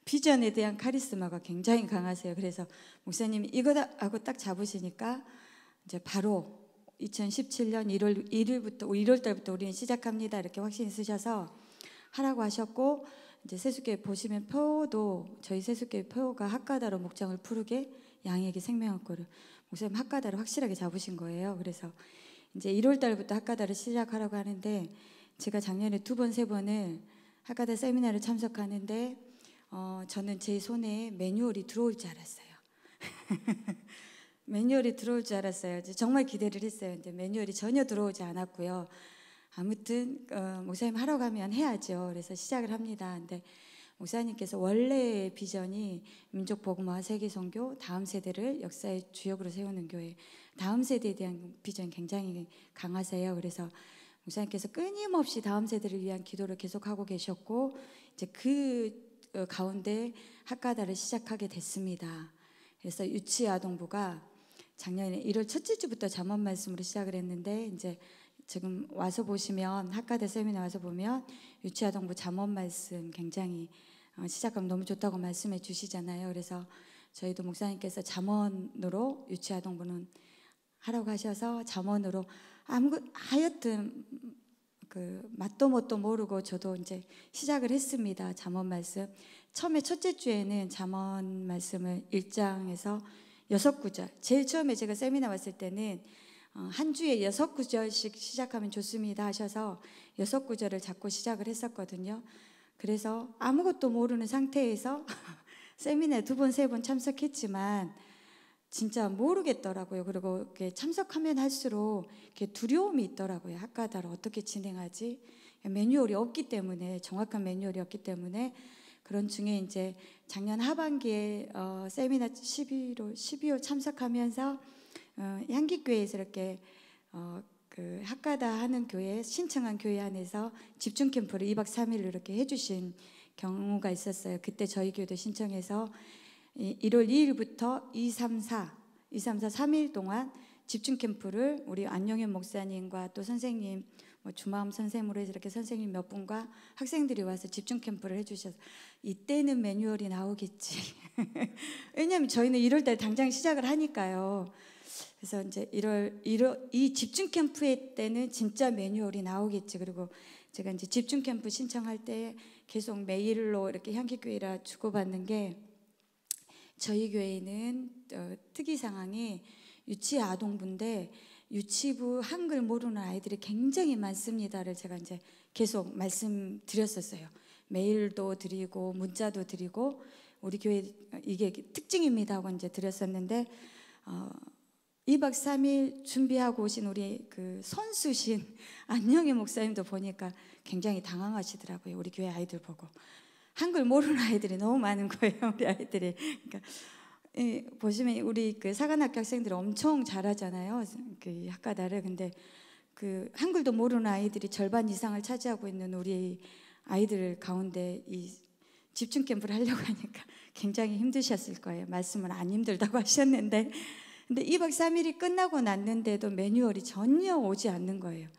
비전에 대한 카리스마가 굉장히 강하세요. 그래서 목사님이 이거다 하고 딱 잡으시니까 이제 바로 2017년 1월 1일부터 1월 달부터 우리는 시작합니다. 이렇게 확신 쓰셔서 하라고 하셨고, 이제 세숫교회 보시면 표도 저희 세숫교회 표가 학가다로 목장을 푸르게 양에게 생명학교를 목사님 학가다를 확실하게 잡으신 거예요. 그래서 이제 1월 달부터 학가다를 시작하라고 하는데, 제가 작년에 2번 3번을 학가다 세미나를 참석하는데 저는 제 손에 매뉴얼이 들어올 줄 알았어요. 매뉴얼이 들어올 줄 알았어요. 정말 기대를 했어요. 근데 매뉴얼이 전혀 들어오지 않았고요. 아무튼 목사님 하러 가면 해야죠. 그래서 시작을 합니다. 근데 목사님께서 원래의 비전이 민족복음화 세계선교, 다음 세대를 역사의 주역으로 세우는 교회, 다음 세대에 대한 비전이 굉장히 강하세요. 그래서 목사님께서 끊임없이 다음 세대를 위한 기도를 계속하고 계셨고, 이제 그 가운데 학가다를 시작하게 됐습니다. 그래서 유치아동부가 작년에 1월 첫째 주부터 잠언 말씀으로 시작을 했는데, 이제 지금 와서 보시면 학가대 세미나 와서 보면 유치아동부 잠언 말씀 굉장히 시작하면 너무 좋다고 말씀해 주시잖아요. 그래서 저희도 목사님께서 잠언으로 유치아동부는 하라고 하셔서 잠언으로 하여튼 그 맛도 뭣도 모르고 저도 이제 시작을 했습니다. 잠언 말씀. 처음에 첫째 주에는 잠언 말씀을 1장에서 6구절. 제일 처음에 제가 세미나 왔을 때는 한 주에 6구절씩 시작하면 좋습니다 하셔서 6구절을 잡고 시작을 했었거든요. 그래서 아무것도 모르는 상태에서 세미나에 2번, 3번 참석했지만 진짜 모르겠더라고요. 그리고 이렇게 참석하면 할수록 이렇게 두려움이 있더라고요. 학가다를 어떻게 진행하지? 매뉴얼이 없기 때문에, 정확한 매뉴얼이 없기 때문에. 그런 중에 이제 작년 하반기에 세미나 12월 참석하면서 향기교회에서 이렇게 그 학가다 하는 교회, 신청한 교회 안에서 집중 캠프를 2박 3일로 이렇게 해주신 경우가 있었어요. 그때 저희 교회도 신청해서 1월 2일부터 2, 3, 4, 3일 동안 집중 캠프를 우리 안영현 목사님과 또 선생님, 주마음 선생님으로 해서 이렇게 선생님 몇 분과 학생들이 와서 집중 캠프를 해주셔서, 이때는 매뉴얼이 나오겠지. 왜냐하면 저희는 1월 달 당장 시작을 하니까요. 그래서 이제 이 집중 캠프의 때는 진짜 매뉴얼이 나오겠지. 그리고 제가 이제 집중 캠프 신청할 때 계속 메일로 이렇게 향기교회라 주고받는 게, 저희 교회는 특이 상황이 유치 아동부인데 유치부 한글 모르는 아이들이 굉장히 많습니다를 제가 이제 계속 말씀드렸었어요. 메일도 드리고 문자도 드리고 우리 교회 이게 특징입니다 하고 이제 드렸었는데 2박 3일 준비하고 오신 우리 그 선수신 안영희 목사님도 보니까 굉장히 당황하시더라고요. 우리 교회 아이들 보고 한글 모르는 아이들이 너무 많은 거예요. 우리 아이들이. 그러니까 보시면 우리 그 사관학교 학생들이 엄청 잘하잖아요. 그 학가다를. 근데 그 한글도 모르는 아이들이 절반 이상을 차지하고 있는 우리 아이들 가운데 이 집중 캠프를 하려고 하니까 굉장히 힘드셨을 거예요. 말씀은 안 힘들다고 하셨는데, 근데 2박 3일이 끝나고 났는데도 매뉴얼이 전혀 오지 않는 거예요.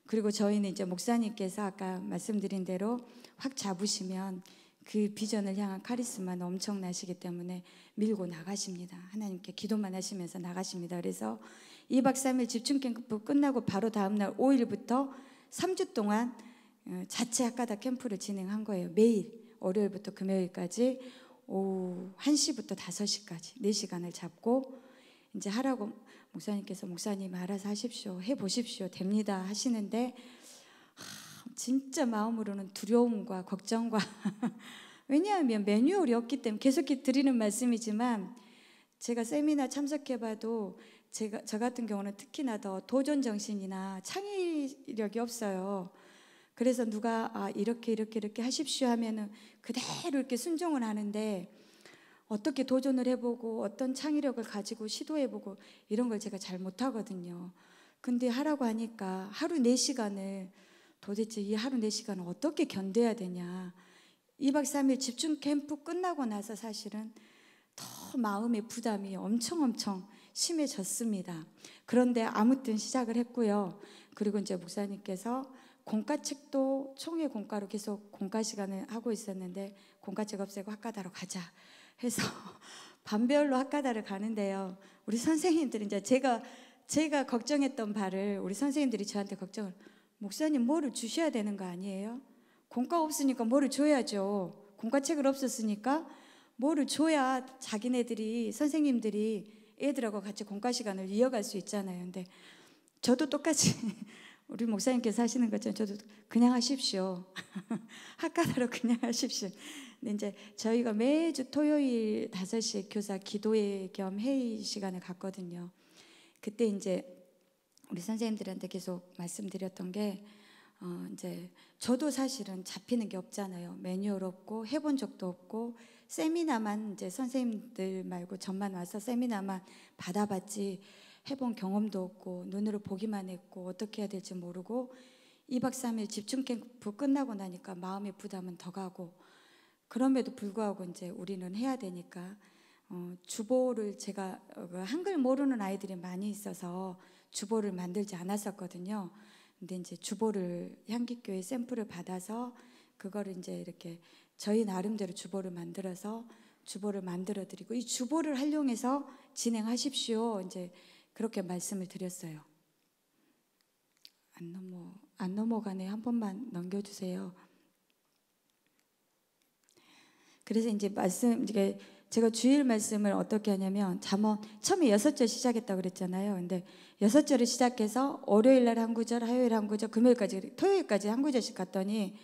그리고 저희는 이제 목사님께서 아까 말씀드린 대로 확 잡으시면 그 비전을 향한 카리스마는 엄청나시기 때문에 밀고 나가십니다. 하나님께 기도만 하시면서 나가십니다. 그래서 2박 3일 집중 캠프 끝나고 바로 다음날 5일부터 3주 동안 자체 학가다 캠프를 진행한 거예요. 매일 월요일부터 금요일까지 오후 1시부터 5시까지 4시간을 잡고 이제 하라고 목사님께서 목사님 알아서 하십시오, 해보십시오, 됩니다 하시는데 진짜 마음으로는 두려움과 걱정과 왜냐하면 매뉴얼이 없기 때문에 계속 드리는 말씀이지만, 제가 세미나 참석해봐도 저 같은 경우는 특히나 더 도전 정신이나 창의력이 없어요. 그래서 누가 이렇게 하십시오 하면은 그대로 이렇게 순종을 하는데, 어떻게 도전을 해보고 어떤 창의력을 가지고 시도해보고 이런 걸 제가 잘 못하거든요. 근데 하라고 하니까 하루 4시간을 도대체 이 하루 4시간을 어떻게 견뎌야 되냐. 2박 3일 집중 캠프 끝나고 나서 사실은 더 마음의 부담이 엄청 심해졌습니다. 그런데 아무튼 시작을 했고요. 그리고 이제 목사님께서 공과책도 총회 공과로 계속 공과 시간을 하고 있었는데 공과책 없애고 학과다로 가자 해서 반별로 학과다를 가는데요. 우리 선생님들이 이제 제가 걱정했던 바를 우리 선생님들이 저한테 걱정을, 목사님 뭐를 주셔야 되는 거 아니에요? 공과 없으니까 뭐를 줘야죠. 공과책을 없었으니까 뭐를 줘야 자기네들이 선생님들이 애들하고 같이 공과 시간을 이어갈 수 있잖아요. 근데 저도 똑같이 우리 목사님께서 하시는 것처럼 저도 그냥 하십시오. 학과다로 그냥 하십시오. 근데 이제 저희가 매주 토요일 5시 교사 기도회 겸 회의 시간을 갖거든요. 그때 이제 우리 선생님들한테 계속 말씀드렸던 게 이제 저도 사실은 잡히는 게 없잖아요. 매뉴얼 없고 해본 적도 없고 세미나만 이제 선생님들 말고 저만 와서 세미나만 받아봤지 해본 경험도 없고 눈으로 보기만 했고 어떻게 해야 될지 모르고 2박 3일 집중 캠프 끝나고 나니까 마음의 부담은 더 가고, 그럼에도 불구하고 이제 우리는 해야 되니까 주보를 제가 한글 모르는 아이들이 많이 있어서 주보를 만들지 않았었거든요. 근데 이제 주보를 향기교회 샘플을 받아서 그거를 이제 이렇게 저희 나름대로 주보를 만들어서 주보를 만들어 드리고 이 주보를 활용해서 진행하십시오. 이제 그렇게 말씀을 드렸어요. 안 넘어가네. 한 번만 넘겨주세요. 그래서 이제 이제 제가 주일 말씀을 어떻게 하냐면 잠언 처음에 6절 시작했다고 그랬잖아요. 근데 6절을 시작해서 월요일 날 한 구절, 화요일 한 구절, 금요일까지, 토요일까지 한 구절씩 갔더니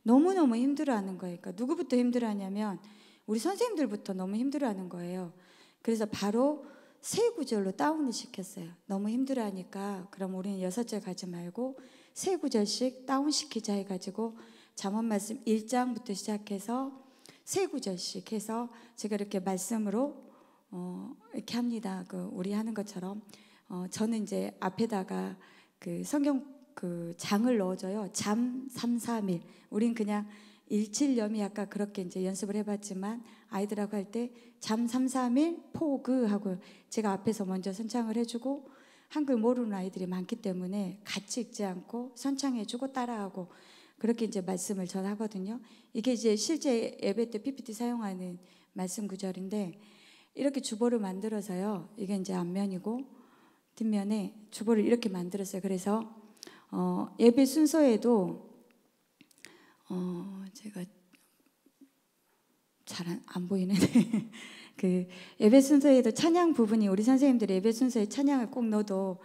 너무너무 힘들어하는 거예요. 그러니까 누구부터 힘들어하냐면 우리 선생님들부터 너무 힘들어하는 거예요. 그래서 바로 3구절로 다운을 시켰어요. 너무 힘들어하니까 그럼 우리는 6절 가지 말고 3구절씩 다운시키자 해가지고 잠언 말씀 1장부터 시작해서 3구절씩 해서 제가 이렇게 말씀으로 이렇게 합니다. 우리 하는 것처럼 저는 이제 앞에다가 그 성경 그 장을 넣어줘요. 잠 3, 3일. 우린 그냥 17염이 아까 그렇게 이제 연습을 해봤지만 아이들하고 할 때 잠 3, 3일 포그 하고 제가 앞에서 먼저 선창을 해주고 한글 모르는 아이들이 많기 때문에 같이 읽지 않고 선창해주고 따라하고 그렇게 이제 말씀을 전하거든요. 이게 이제 실제 예배 때 PPT 사용하는 말씀 구절인데 이렇게 주보를 만들어서요. 이게 이제 앞면이고 뒷면에 주보를 이렇게 만들었어요. 그래서 예배 순서에도 제가 잘 안 보이는데 그 예배 순서에도 찬양 부분이 우리 선생님들이 예배 순서에 찬양을 꼭 넣어도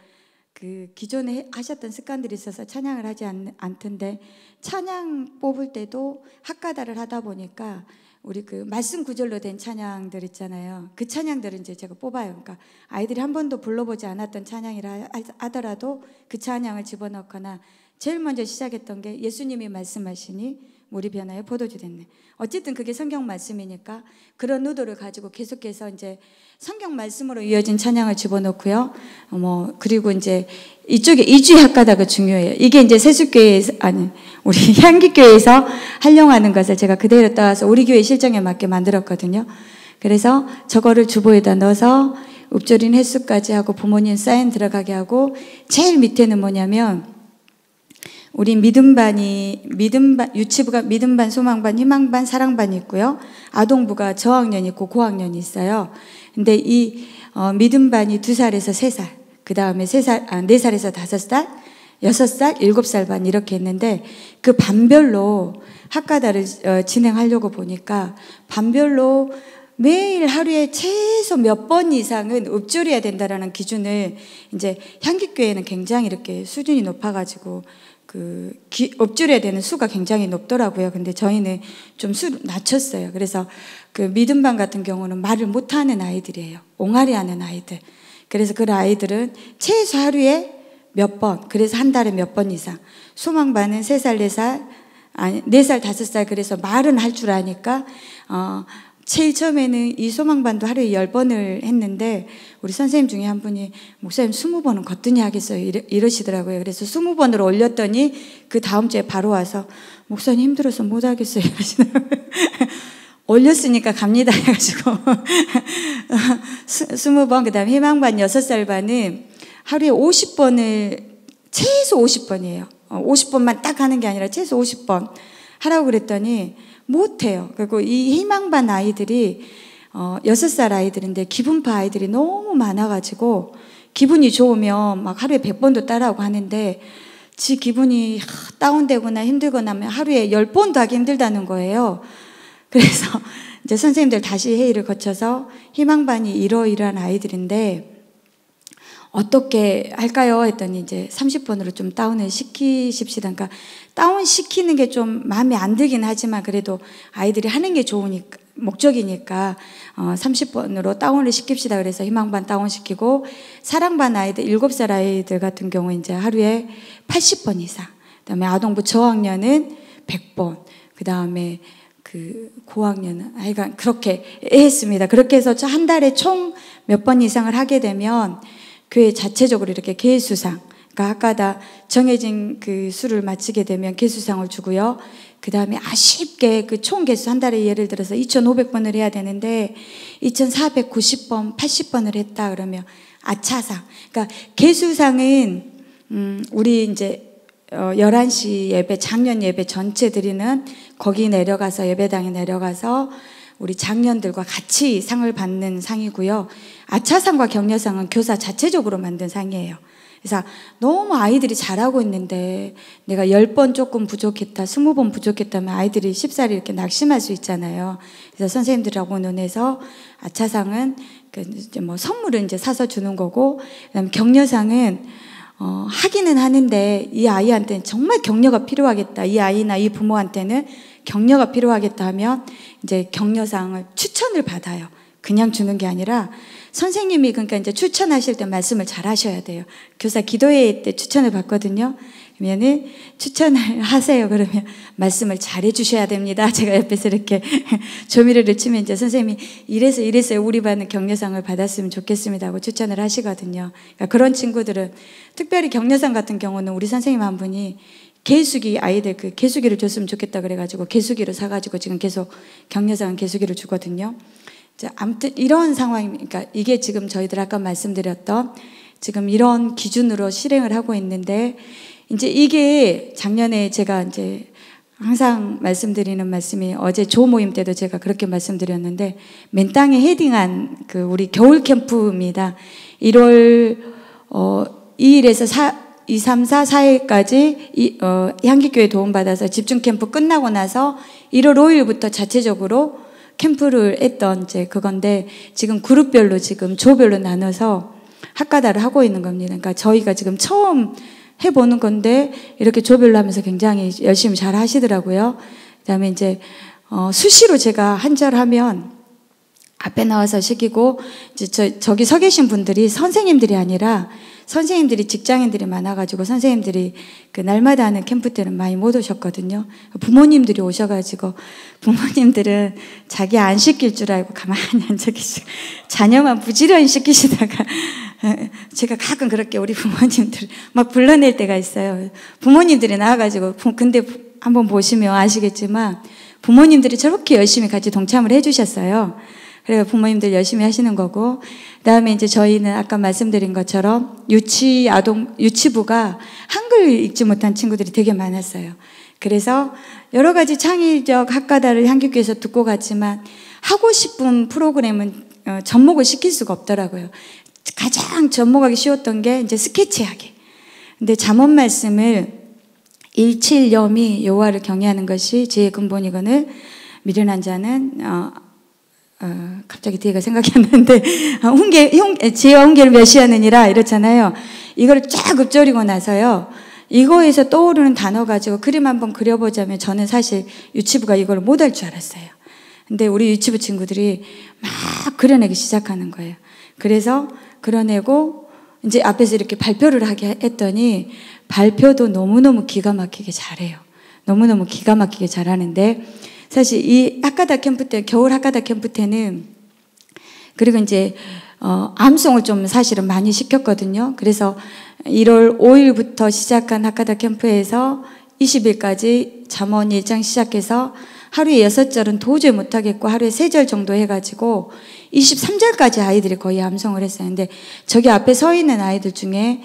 그 기존에 하셨던 습관들이 있어서 찬양을 하지 않던데 찬양 뽑을 때도 학가다를 하다 보니까 우리 그 말씀 구절로 된 찬양들 있잖아요. 그 찬양들은 이제 제가 뽑아요. 그러니까 아이들이 한 번도 불러보지 않았던 찬양이라 하더라도 그 찬양을 집어넣거나 제일 먼저 시작했던 게 예수님이 말씀하시니 물이 변하여 포도주 됐네. 어쨌든 그게 성경 말씀이니까 그런 의도를 가지고 계속해서 이제 성경 말씀으로 이어진 찬양을 집어넣고요. 그리고 이제 이쪽에 이주의 학가다가 중요해요. 이게 이제 세숫교회에서 아니 우리 향기교회에서 활용하는 것을 제가 그대로 따와서 우리 교회 실정에 맞게 만들었거든요. 그래서 저거를 주보에다 넣어서 읍조린 횟수까지 하고 부모님 사인 들어가게 하고 제일 밑에는 뭐냐면 우리 유치부가 믿음반, 소망반, 희망반, 사랑반이 있고요. 아동부가 저학년이 있고 고학년이 있어요. 근데 이 믿음반이 2살에서 3살, 그 다음에 4살에서 5살, 6살, 7살 반 이렇게 했는데 그 반별로 학가다를 진행하려고 보니까 반별로 매일 하루에 최소 몇 번 이상은 읊조려야 된다라는 기준을 이제 향기교회는 굉장히 이렇게 수준이 높아가지고 읊조려야 되는 수가 굉장히 높더라고요. 근데 저희는 좀 수를 낮췄어요. 그래서 그 믿음반 같은 경우는 말을 못하는 아이들이에요. 옹알이 하는 아이들. 그래서 그 아이들은 최소 하루에 몇 번, 그래서 한 달에 몇 번 이상. 소망반은 3살, 4살, 아니 4살, 5살 그래서 말은 할 줄 아니까 제일 처음에는 이 소망반도 하루에 10번을 했는데 우리 선생님 중에 한 분이 목사님 20번은 거뜬히 하겠어요 이러시더라고요. 그래서 20번으로 올렸더니 그 다음 주에 바로 와서 목사님 힘들어서 못 하겠어요 이러시더라고요. 올렸으니까 갑니다 해가지고 20번, 그 다음에 희망반 6살 반은 하루에 50번을 최소 50번이에요. 50번만 딱 하는 게 아니라 최소 50번 하라고 그랬더니 못해요. 그리고 이 희망반 아이들이 6살 아이들인데 기분파 아이들이 너무 많아가지고 기분이 좋으면 막 하루에 100번도 따라하고 하는데 지 기분이 다운되거나 힘들거나 하면 하루에 10번도 하기 힘들다는 거예요. 그래서 이제 선생님들 다시 회의를 거쳐서 희망반이 이러이러한 아이들인데 어떻게 할까요? 했더니 이제 30번으로 좀 다운을 시키십시다. 그러니까 다운 시키는 게 좀 마음에 안 들긴 하지만 그래도 아이들이 하는 게 좋으니까 목적이니까 30번으로 다운을 시킵시다. 그래서 희망반 다운 시키고 사랑반 아이들 7살 아이들 같은 경우 이제 하루에 80번 이상. 그다음에 아동부 저학년은 100번. 그다음에 그 고학년은 하여간 그렇게 했습니다. 그렇게 해서 한 달에 총 몇 번 이상을 하게 되면 교회 자체적으로 이렇게 개수상, 그러니까 아까 다 정해진 그 수를 마치게 되면 개수상을 주고요. 그 다음에 아쉽게 그 총 개수 한 달에 예를 들어서 2,500번을 해야 되는데 2,490번, 80번을 했다 그러면 아차상. 그러니까 개수상은 우리 이제 11시 예배, 작년 예배 전체 드리는 거기 내려가서 예배당에 내려가서 우리 장년들과 같이 상을 받는 상이고요. 아차상과 격려상은 교사 자체적으로 만든 상이에요. 그래서 너무 아이들이 잘하고 있는데 내가 10번 조금 부족했다, 20번 부족했다면 아이들이 쉽사리 이렇게 낙심할 수 있잖아요. 그래서 선생님들하고 논해서 아차상은 이제 뭐 선물을 이제 사서 주는 거고, 그다음에 격려상은 하기는 하는데 이 아이한테는 정말 격려가 필요하겠다. 이 아이나 이 부모한테는 격려가 필요하겠다 하면 이제 격려상을 추천을 받아요. 그냥 주는 게 아니라 선생님이 그러니까 이제 추천하실 때 말씀을 잘 하셔야 돼요. 교사 기도회 때 추천을 받거든요. 그러면은 추천을 하세요. 그러면 말씀을 잘 해주셔야 됩니다. 제가 옆에서 이렇게 조미료를 치면 이제 선생님이 이래서 우리 반은 격려상을 받았으면 좋겠습니다 하고 추천을 하시거든요. 그러니까 그런 친구들은 특별히 격려상 같은 경우는 우리 선생님 한 분이 개수기 아이들 그 개수기를 줬으면 좋겠다 그래가지고 개수기를 사가지고 지금 계속 격려상 개수기를 주거든요. 자, 아무튼 이런 상황이니까 이게 지금 저희들 아까 말씀드렸던 지금 이런 기준으로 실행을 하고 있는데 이제 이게 작년에 제가 이제 항상 말씀드리는 말씀이 어제 조 모임 때도 제가 그렇게 말씀드렸는데 맨 땅에 헤딩한 그 우리 겨울 캠프입니다. 1월 2일에서 2, 3, 4, 4일까지 향기교회 도움받아서 집중 캠프 끝나고 나서 1월 5일부터 자체적으로 캠프를 했던 이제 그건데 지금 그룹별로 지금 조별로 나눠서 학가다를 하고 있는 겁니다. 그러니까 저희가 지금 처음 해보는 건데 이렇게 조별로 하면서 굉장히 열심히 잘 하시더라고요. 그다음에 이제 수시로 제가 한 절 하면 앞에 나와서 시키고 이제 저기 서 계신 분들이 선생님들이 아니라 선생님들이 직장인들이 많아가지고 선생님들이 그 날마다 하는 캠프 때는 많이 못 오셨거든요. 부모님들이 오셔가지고 부모님들은 자기 안 시킬 줄 알고 가만히 앉아 계시고 자녀만 부지런히 시키시다가 제가 가끔 그렇게 우리 부모님들 막 불러낼 때가 있어요. 부모님들이 나와가지고 근데 한번 보시면 아시겠지만 부모님들이 저렇게 열심히 같이 동참을 해주셨어요. 그래서 부모님들 열심히 하시는 거고, 그다음에 이제 저희는 아까 말씀드린 것처럼 유치부가 한글 읽지 못한 친구들이 되게 많았어요. 그래서 여러 가지 창의적 학가다를 향기교회에서 듣고 갔지만 하고 싶은 프로그램은 접목을 시킬 수가 없더라고요. 가장 접목하기 쉬웠던 게 이제 스케치하기. 근데 잠언 말씀을 일칠염이 여호와를 경외하는 것이 지혜의 근본이거늘 미련한 자는 갑자기 뒤에가 생각이 안 나는데 지혜와 훈계를 멸시하느니라 이렇잖아요. 이걸 쫙 읊조리고 나서요. 이거에서 떠오르는 단어 가지고 그림 한번 그려보자면 저는 사실 유치부가 이걸 못할 줄 알았어요. 근데 우리 유치부 친구들이 막 그려내기 시작하는 거예요. 그래서 그려내고 이제 앞에서 이렇게 발표를 하게 했더니 발표도 너무너무 기가 막히게 잘해요. 너무너무 기가 막히게 잘하는데 사실 이 학가다 캠프 때, 겨울 학가다 캠프 때는 그리고 이제 암송을 좀 사실은 많이 시켰거든요. 그래서 1월 5일부터 시작한 학가다 캠프에서 20일까지 잠언 1장 시작해서 하루에 6절은 도저히 못하겠고 하루에 3절 정도 해가지고 23절까지 아이들이 거의 암송을 했어요. 근데 저기 앞에 서 있는 아이들 중에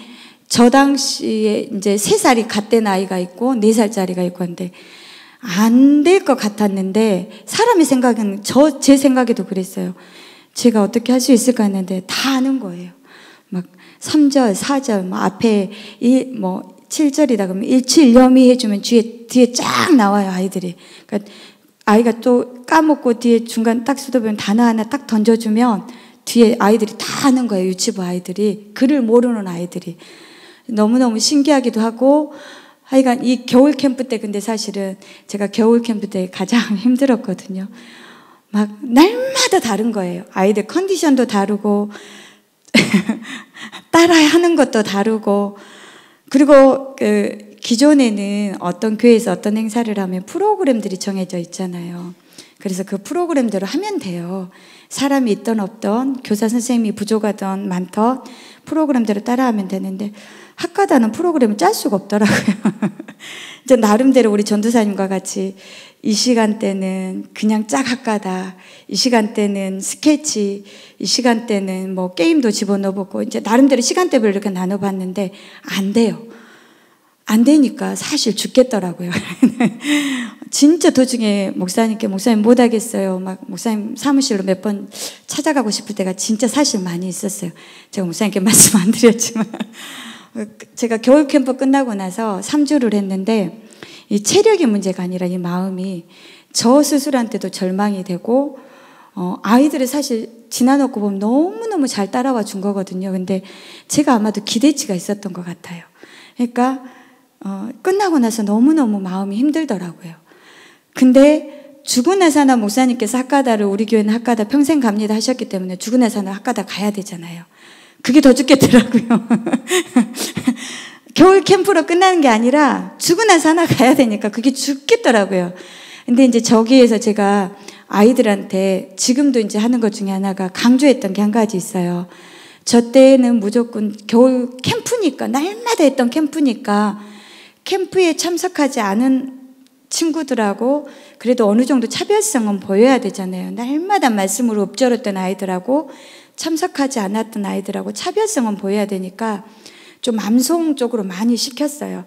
저 당시에 이제 3살이 갓 된 아이가 있고 4살짜리가 있고 한데 안 될 것 같았는데 사람의 생각은 제 생각에도 그랬어요. 제가 어떻게 할 수 있을까 했는데 다 아는 거예요. 막 3절, 4절, 뭐 앞에 7절이다 그러면 일칠염이 해주면 뒤에 쫙 나와요, 아이들이. 그러니까 아이가 또 까먹고 뒤에 중간 딱 수도보면 단어 하나 딱 던져주면 뒤에 아이들이 다 아는 거예요, 유치부 아이들이. 글을 모르는 아이들이. 너무너무 신기하기도 하고, 하여간 이 겨울 캠프 때 근데 사실은 제가 겨울 캠프 때 가장 힘들었거든요. 막 날마다 다른 거예요. 아이들 컨디션도 다르고 따라야 하는 것도 다르고, 그리고 기존에는 어떤 교회에서 어떤 행사를 하면 프로그램들이 정해져 있잖아요. 그래서 그 프로그램대로 하면 돼요. 사람이 있던 없던, 교사 선생님이 부족하던 많던 프로그램대로 따라하면 되는데 학가다는 프로그램을 짤 수가 없더라고요. 이제 나름대로 우리 전도사님과 같이 이 시간대는 그냥 짝 학가다, 이 시간대는 스케치, 이 시간대는 뭐 게임도 집어넣어보고 이제 나름대로 시간대별로 이렇게 나눠봤는데 안 돼요. 안 되니까 사실 죽겠더라고요. 진짜 도중에 목사님 못하겠어요. 막 목사님 사무실로 몇 번 찾아가고 싶을 때가 진짜 사실 많이 있었어요. 제가 목사님께 말씀 안 드렸지만 제가 겨울 캠프 끝나고 나서 3주를 했는데 이 체력의 문제가 아니라 이 마음이 저 스스로한테도 절망이 되고 아이들을 사실 지나놓고 보면 너무너무 잘 따라와 준 거거든요. 근데 제가 아마도 기대치가 있었던 것 같아요. 그러니까 끝나고 나서 너무너무 마음이 힘들더라고요. 근데 죽으나 사나 목사님께서 학가다를, 우리 교회는 학가다 평생 갑니다 하셨기 때문에 죽으나 사나 학가다 가야 되잖아요. 그게 더 죽겠더라고요. 겨울 캠프로 끝나는 게 아니라 죽으나 사나 가야 되니까 그게 죽겠더라고요. 근데 이제 저기에서 제가 아이들한테 지금도 이제 하는 것 중에 하나가 강조했던 게 한 가지 있어요. 저 때는 무조건 겨울 캠프니까, 날마다 했던 캠프니까 캠프에 참석하지 않은 친구들하고 그래도 어느 정도 차별성은 보여야 되잖아요. 날마다 말씀으로 읊조렸던 아이들하고 참석하지 않았던 아이들하고 차별성은 보여야 되니까 좀 암송 쪽으로 많이 시켰어요.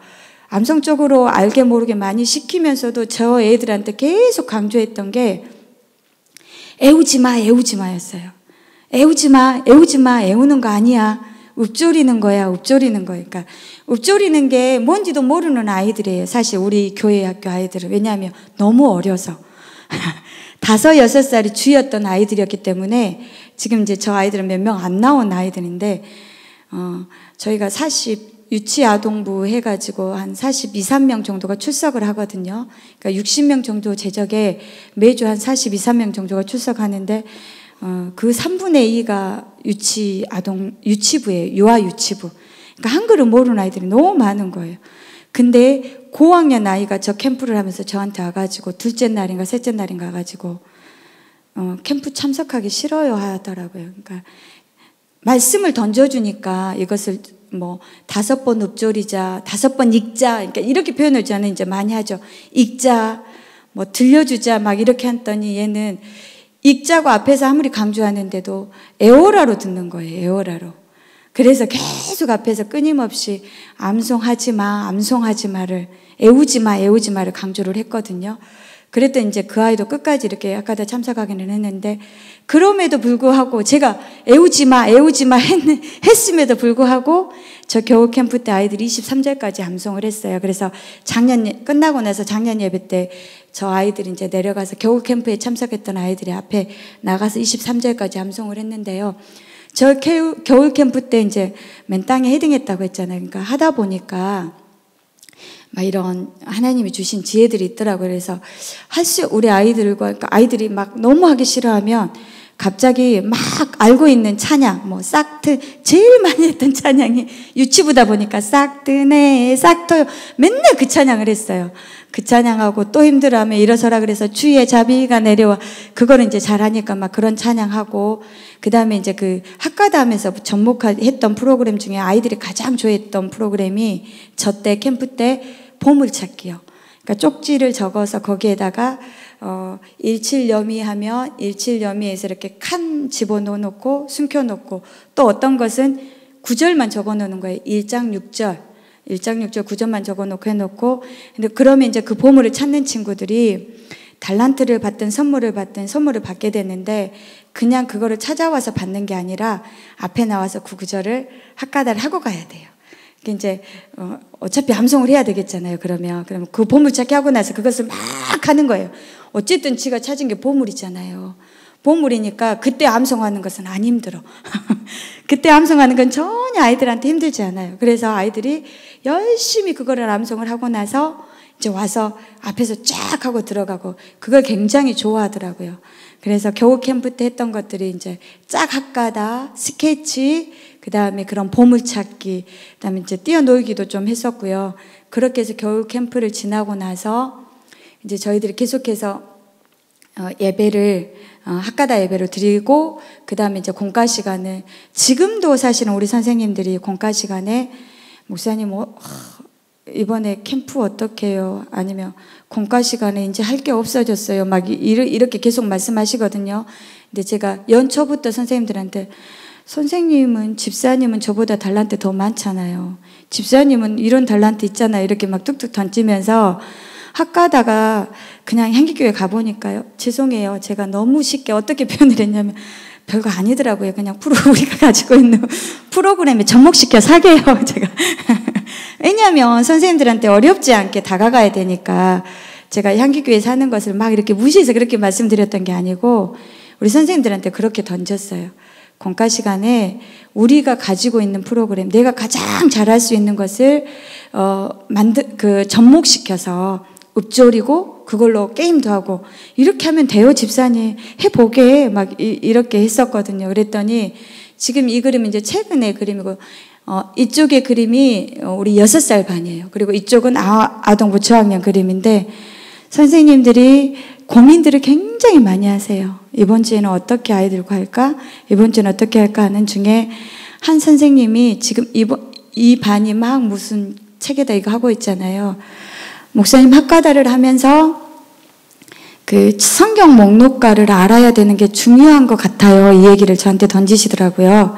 암송 쪽으로 알게 모르게 많이 시키면서도 저 애들한테 계속 강조했던 게 애우지 마, 애우지 마였어요. 애우지 마, 애우지 마, 애우는 거 아니야. 읊조리는 거야, 읊조리는 거야. 그러니까 읊조리는 게 뭔지도 모르는 아이들이에요. 사실 우리 교회 학교 아이들은. 왜냐하면 너무 어려서 5, 6살이 주였던 아이들이었기 때문에 지금 이제 저 아이들은 몇 명 안 나온 아이들인데 저희가 유치아동부 해가지고 한 42, 3명 정도가 출석을 하거든요. 그러니까 60명 정도 제적에 매주 한 42, 3명 정도가 출석하는데 그 3분의 2가 유치부예요. 유아유치부. 그러니까 한글을 모르는 아이들이 너무 많은 거예요. 근데 고학년 아이가 저 캠프를 하면서 저한테 와가지고 둘째 날인가 셋째 날인가 가지고 캠프 참석하기 싫어요 하더라고요. 그러니까 말씀을 던져주니까 이것을 뭐 5번 읊조리자, 5번 읽자, 그러니까 이렇게 표현을 저는 이제 많이 하죠. 읽자, 뭐 들려주자 막 이렇게 했더니 얘는 읽자고 앞에서 아무리 강조하는데도 에오라로 듣는 거예요. 에오라로. 그래서 계속 앞에서 끊임없이 암송하지 마, 암송하지 마를, 애우지 마, 애우지 마를 강조를 했거든요. 그랬더니 이제 그 아이도 끝까지 이렇게 아까다 참석하기는 했는데, 그럼에도 불구하고 제가 애우지 마, 애우지 마 했음에도 불구하고 저 겨울 캠프 때 아이들이 23절까지 암송을 했어요. 그래서 끝나고 나서 작년 예배 때 저 아이들이 이제 내려가서 겨울 캠프에 참석했던 아이들이 앞에 나가서 23절까지 암송을 했는데요. 저 겨울 캠프 때 이제 맨 땅에 헤딩했다고 했잖아요. 그러니까 하다 보니까 막 이런 하나님이 주신 지혜들이 있더라고요. 그래서 우리 아이들과, 그러니까 아이들이 막 너무 하기 싫어하면 갑자기 막 알고 있는 찬양, 뭐 제일 많이 했던 찬양이 유치부다 보니까 싹드네, 싹터요. 맨날 그 찬양을 했어요. 그 찬양하고 또 힘들어하면 일어서라 그래서 주의 자비가 내려와. 그거는 이제 잘하니까 막 그런 찬양하고, 그 다음에 이제 그 학가다 하면서 접목했던 프로그램 중에 아이들이 가장 좋아했던 프로그램이 저 때 캠프 때 보물찾기요. 그러니까 쪽지를 적어서 거기에다가 일칠여미하며 일칠여미에서 이렇게 칸 집어넣어놓고 숨겨놓고, 또 어떤 것은 구절만 적어 놓는 거예요. 1장 6절 9절만 적어 놓고 해놓고, 근데 그러면 이제 그 보물을 찾는 친구들이 달란트를 받든 선물을 받게 되는데, 그냥 그거를 찾아와서 받는 게 아니라 앞에 나와서 그 구절을 학가다를 하고 가야 돼요. 이제 어차피 암송을 해야 되겠잖아요. 그러면 그 보물 찾기 하고 나서 그것을 막 하는 거예요. 어쨌든 지가 찾은 게 보물이잖아요. 보물이니까 그때 암송하는 것은 안 힘들어. 그때 암송하는 건 전혀 아이들한테 힘들지 않아요. 그래서 아이들이 열심히 그거를 암송을 하고 나서 이제 와서 앞에서 쫙 하고 들어가고, 그걸 굉장히 좋아하더라고요. 그래서 겨울 캠프 때 했던 것들이 이제 짝 학가다, 스케치, 그 다음에 그런 보물찾기, 그 다음에 이제 뛰어놀기도 좀 했었고요. 그렇게 해서 겨울 캠프를 지나고 나서 이제 저희들이 계속해서 예배를 학가다 예배를 드리고, 그 다음에 이제 공과 시간을, 지금도 사실은 우리 선생님들이 공과 시간에 목사님 이번에 캠프 어떻게 해요? 아니면 공과 시간에 이제 할 게 없어졌어요. 막 이렇게 계속 말씀하시거든요. 근데 제가 연초부터 선생님들한테, 선생님은, 집사님은 저보다 달란트 더 많잖아요. 집사님은 이런 달란트 있잖아요. 이렇게 막 뚝뚝 던지면서, 학가다가 그냥 향기교회 가보니까요. 죄송해요. 제가 너무 쉽게 어떻게 표현을 했냐면, 별거 아니더라고요. 그냥 우리가 가지고 있는 프로그램에 접목시켜 사게요, 제가. 왜냐하면 선생님들한테 어렵지 않게 다가가야 되니까, 제가 향기교회 사는 것을 막 이렇게 무시해서 그렇게 말씀드렸던 게 아니고, 우리 선생님들한테 그렇게 던졌어요. 공과 시간에 우리가 가지고 있는 프로그램, 내가 가장 잘할 수 있는 것을 접목시켜서 읊조리고 그걸로 게임도 하고, 이렇게 하면 돼요, 집사님. 해보게. 막 이렇게 했었거든요. 그랬더니 지금 이 그림은 이제 최근의 그림이고, 이쪽의 그림이 우리 6살 반이에요. 그리고 이쪽은 아동부 저학년 그림인데, 선생님들이 고민들을 굉장히 많이 하세요. 이번 주에는 어떻게 아이들과 할까? 이번 주에는 어떻게 할까? 하는 중에 한 선생님이 지금 이 반이 막 무슨 책에다 이거 하고 있잖아요. 목사님 학가다를 하면서 그 성경 목록가를 알아야 되는 게 중요한 것 같아요. 이 얘기를 저한테 던지시더라고요.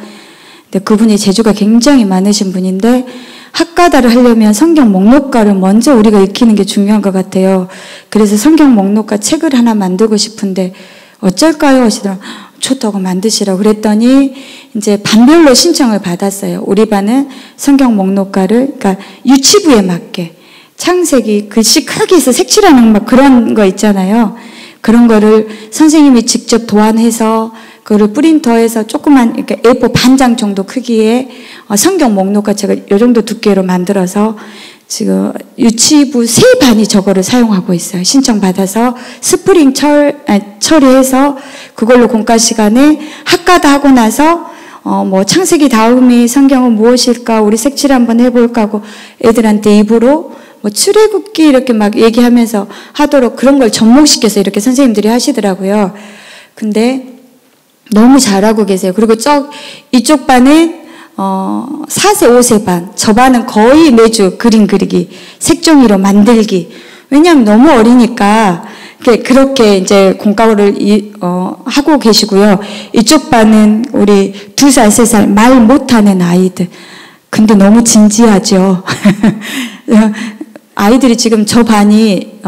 근데 그분이 재주가 굉장히 많으신 분인데, 학가다를 하려면 성경 목록가를 먼저 우리가 익히는 게 중요한 것 같아요. 그래서 성경 목록가 책을 하나 만들고 싶은데 어쩔까요? 하시더라고요. 좋다고 만드시라고 그랬더니 이제 반별로 신청을 받았어요. 우리 반은 성경 목록가를, 그러니까 유치부에 맞게 창세기 글씨 크게 해서 색칠하는 막 그런 거 있잖아요. 그런 거를 선생님이 직접 도안해서 그거를 프린터해서 조그만 이렇게 A4 반장 정도 크기의 성경 목록가 책을 이 정도 두께로 만들어서 지금 유치부 3반이 저거를 사용하고 있어요. 신청받아서 스프링 처리해서 그걸로 공과 시간에 학가다 하고 나서 뭐 창세기 다음이 성경은 무엇일까? 우리 색칠 한번 해볼까 하고 애들한테 입으로 뭐 출애굽기 이렇게 막 얘기하면서 하도록 그런 걸 접목시켜서 이렇게 선생님들이 하시더라고요. 근데 너무 잘하고 계세요. 그리고 이쪽 반은 4세, 5세 반. 저 반은 거의 매주 그림 그리기, 색종이로 만들기. 왜냐하면 너무 어리니까 그렇게 이제 공과를 하고 계시고요. 이쪽 반은 우리 2살, 3살 말 못하는 아이들. 근데 너무 진지하죠. 아이들이 지금 저 반이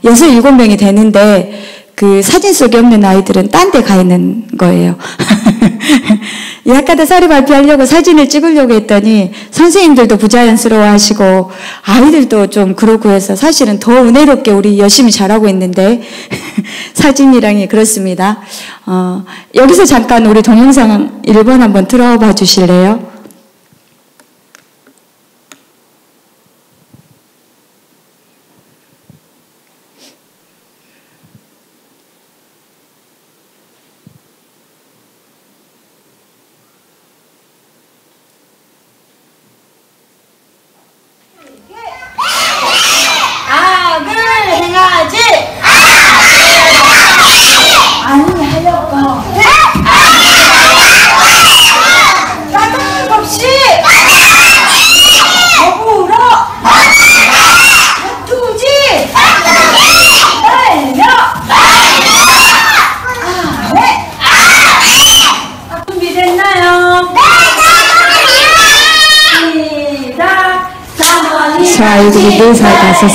6, 7명이 되는데 그 사진 속에 없는 아이들은 딴 데 가 있는 거예요. 이 학가다 사리 발표하려고 사진을 찍으려고 했더니 선생님들도 부자연스러워 하시고 아이들도 좀 그러고 해서 사실은 더 은혜롭게 우리 열심히 잘하고 있는데 사진이랑이 그렇습니다. 여기서 잠깐 우리 동영상 1번 한번 틀어봐 주실래요? 아니 하려고 아이들이 4살, 5살,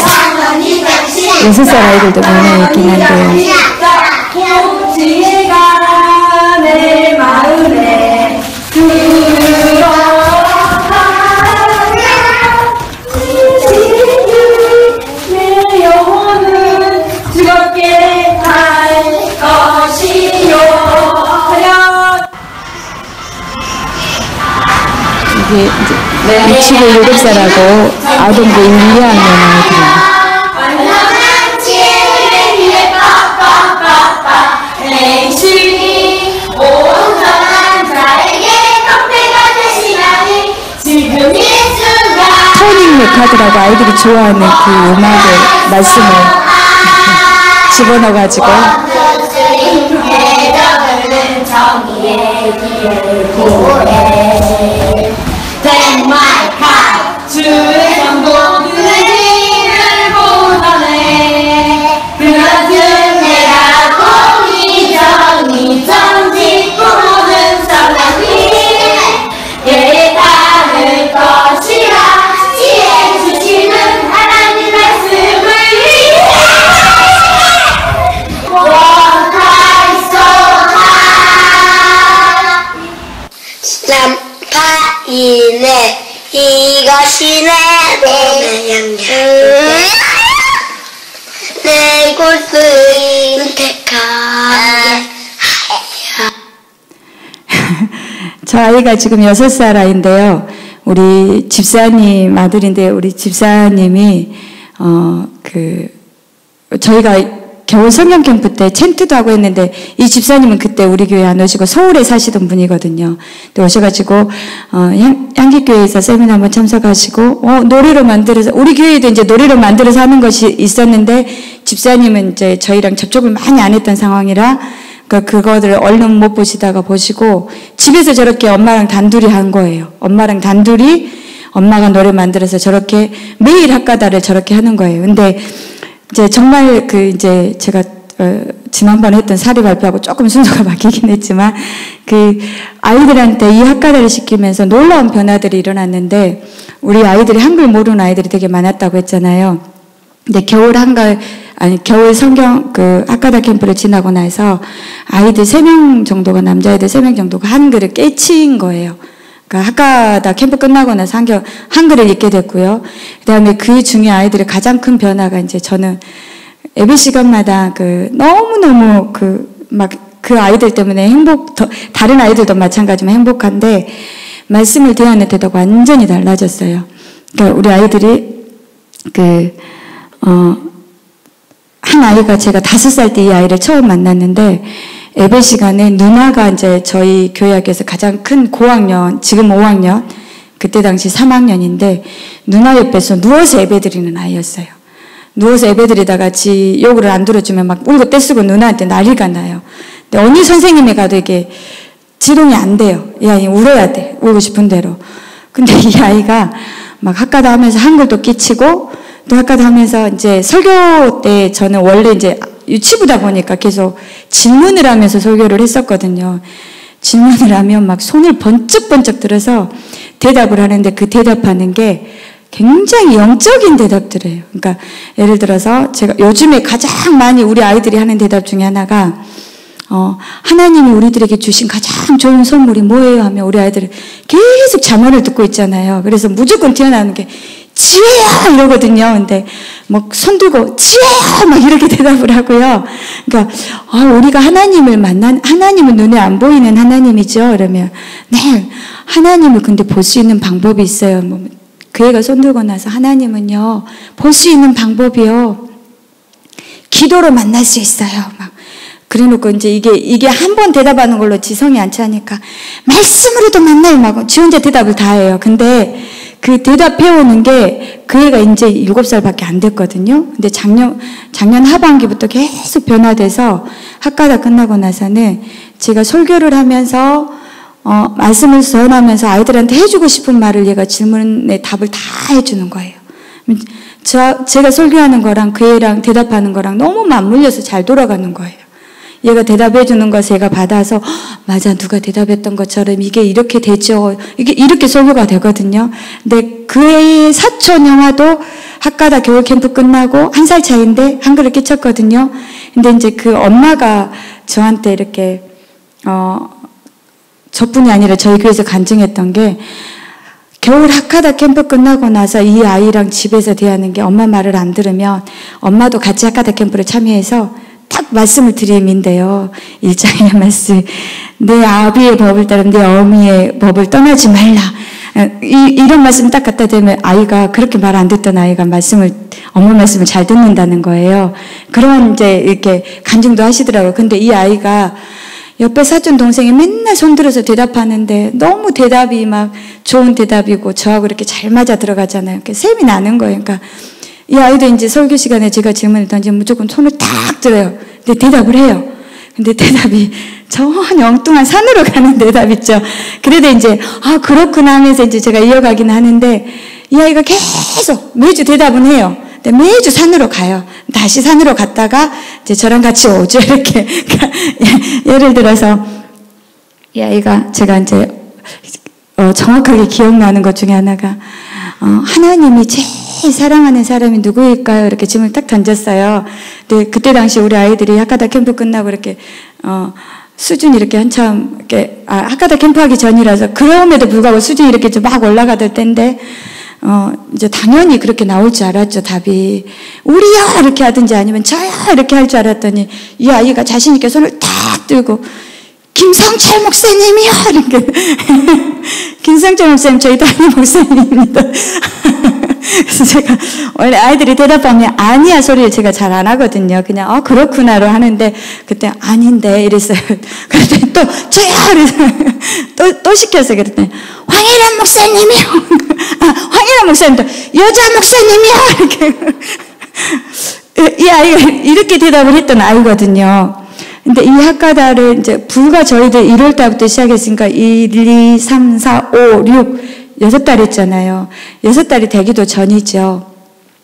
6살 아이들도 몇명 있긴 한데요. 내 마음에 내 영혼은 즐겁게 할 것이요. 이게 이제 미치고 7살하고 아동부 1, 2학년 아이들입니다. 토닝 메카드라고 아이들이 좋아하는 그 음악의 말씀을 집어넣어가지고 주의 성도들을 보너네. 그것은 내가 공의정이 정직고 모든 사람이 깨달을 것이라. 지혜 주시는 하나님 말씀을 삼파이네 이것이 내 곳을 택하게. 저 아이가 지금 6살 아이인데요. 우리 집사님 아들인데 우리 집사님이 저희가 겨울 성경 캠프 때 텐트도 하고 했는데 이 집사님은 그때 우리 교회 안 오시고 서울에 사시던 분이거든요. 근데 오셔가지고 향기교회에서 세미나 한번 참석하시고 노래로 만들어서 우리 교회에도 이제 노래로 만들어서 하는 것이 있었는데 집사님은 이제 저희랑 접촉을 많이 안 했던 상황이라 그거를 얼른 못 보시다가 보시고 집에서 저렇게 엄마랑 단둘이 한 거예요. 엄마랑 단둘이 엄마가 노래 만들어서 저렇게 매일 학가다를 저렇게 하는 거예요. 근데 이제 정말 이제 제가 지난번에 했던 사례 발표하고 조금 순서가 바뀌긴 했지만 아이들한테 이 학가다를 시키면서 놀라운 변화들이 일어났는데 우리 아이들이 한글 모르는 아이들이 되게 많았다고 했잖아요. 근데 겨울 성경 학가다 캠프를 지나고 나서 아이들 3명 정도가 남자애들 3명 정도가 한글을 깨친 거예요. 학가다 캠프 끝나고 나서 한글을 읽게 됐고요. 그 다음에 그 중에 아이들의 가장 큰 변화가 이제 저는 예배 시간마다 너무너무 그 아이들 때문에 다른 아이들도 마찬가지지만 행복한데 말씀을 대하는 태도가 완전히 달라졌어요. 그러니까 우리 아이들이 한 아이가 제가 5살 때 이 아이를 처음 만났는데 예배 시간에 누나가 이제 저희 교회학교에서 가장 큰 고학년, 지금 5학년, 그때 당시 3학년인데 누나 옆에서 누워서 예배 드리는 아이였어요. 누워서 예배 드리다가 지 욕을 안 들어주면 막 울고 떼쓰고 누나한테 난리가 나요. 근데 어느 선생님이 가도 이게 지동이 안 돼요. 이 아이 울어야 돼. 울고 싶은 대로. 근데 이 아이가 막 학가다 하면서 한글도 끼치고 또 학가다 하면서 이제 설교 때 저는 원래 이제 유치부다 보니까 계속 질문을 하면서 설교를 했었거든요. 질문을 하면 막 손을 번쩍번쩍 들어서 대답을 하는데 그 대답하는 게 굉장히 영적인 대답들이에요. 그러니까 예를 들어서 제가 요즘에 가장 많이 우리 아이들이 하는 대답 중에 하나가 하나님이 우리들에게 주신 가장 좋은 선물이 뭐예요? 하면 우리 아이들은 계속 자문을 듣고 있잖아요. 그래서 무조건 튀어나오는 게 지혜야! 이러거든요. 근데 막 손 들고 지혜야! 막 이렇게 대답을 하고요. 그러니까 우리가 하나님은 눈에 안 보이는 하나님이죠. 그러면 네, 하나님을 근데 볼 수 있는 방법이 있어요. 그 애가 손 들고 나서 하나님은요, 볼 수 있는 방법이요, 기도로 만날 수 있어요. 막 그래놓고 이제 이게 한 번 대답하는 걸로 지성이 안 차니까 말씀으로도 만나요. 막 지 혼자 대답을 다 해요. 근데 그 대답해오는 게 그 애가 이제 7살밖에 안 됐거든요. 근데 작년 하반기부터 계속 변화돼서 학가다 끝나고 나서는 제가 설교를 하면서 말씀을 전하면서 아이들한테 해주고 싶은 말을 얘가 질문에 답을 다 해주는 거예요. 제가 설교하는 거랑 그 애랑 대답하는 거랑 너무 맞물려서 잘 돌아가는 거예요. 얘가 대답해 주는 것을 얘가 받아서 맞아, 누가 대답했던 것처럼 이게 이렇게 되죠. 이게 이렇게 설교가 되거든요. 근데 그 애의 사촌 형아도 학가다 겨울 캠프 끝나고 1살 차이인데 한글을 끼쳤거든요. 근데 이제 그 엄마가 저한테 이렇게 저뿐이 아니라 저희 교회에서 간증했던 게 겨울 학가다 캠프 끝나고 나서 이 아이랑 집에서 대하는 게 엄마 말을 안 들으면 엄마도 같이 학가다 캠프를 참여해서 딱 말씀을 드림인데요. 1장의 말씀. 내 아비의 법을 따르면 내 어미의 법을 떠나지 말라. 이런 말씀 딱 갖다 대면 아이가 그렇게 말 안 듣던 아이가 엄마 말씀을 잘 듣는다는 거예요. 그런 이제 이렇게 간증도 하시더라고요. 근데 이 아이가 옆에 사촌 동생이 맨날 손들어서 대답하는데 너무 대답이 막 좋은 대답이고 저하고 이렇게 잘 맞아 들어가잖아요. 셈이 나는 거예요. 그러니까 이 아이도 이제 설교 시간에 제가 질문을 던지면 무조건 손을 딱 들어요. 근데 대답을 해요. 근데 대답이 전혀 엉뚱한 산으로 가는 대답 있죠. 그래도 이제 그렇구나 하면서 이제 제가 이어가긴 하는데 이 아이가 계속 매주 대답은 해요. 근데 매주 산으로 가요. 다시 산으로 갔다가 이제 저랑 같이 오죠. 이렇게 예를 들어서 이 아이가 제가 이제 정확하게 기억나는 것 중에 하나가 하나님이 제일 사랑하는 사람이 누구일까요? 이렇게 질문을 딱 던졌어요. 근데 그때 당시 우리 아이들이 학가다 캠프 끝나고 이렇게 수준이 이렇게 한참 이렇게 학가다 캠프 하기 전이라서 그럼에도 불구하고 수준이 이렇게 좀 막 올라가던 때인데 이제 당연히 그렇게 나올 줄 알았죠. 답이 우리야 이렇게 하든지 아니면 저야 이렇게 할 줄 알았더니 이 아이가 자신 있게 손을 딱 들고 김성철 목사님이요 이렇게 김성철 목사님 저희 담임 목사님입니다. 그래서 제가 원래 아이들이 대답하면 아니야 소리를 제가 잘 안 하거든요. 그냥 그렇구나로 하는데 그때 아닌데 이랬어요. 그랬더니 또 저야 그래서 또 시켰어요. 그랬더니 황일환 목사님이요. 황일환 목사님도 여자 목사님이요 이렇게 이 아이가 이렇게 대답을 했던 아이거든요. 근데 이 학가다를 이제 불과 저희들 1월 달부터 시작했으니까 1, 2, 3, 4, 5, 6 6달 했잖아요. 6달이 되기도 전이죠.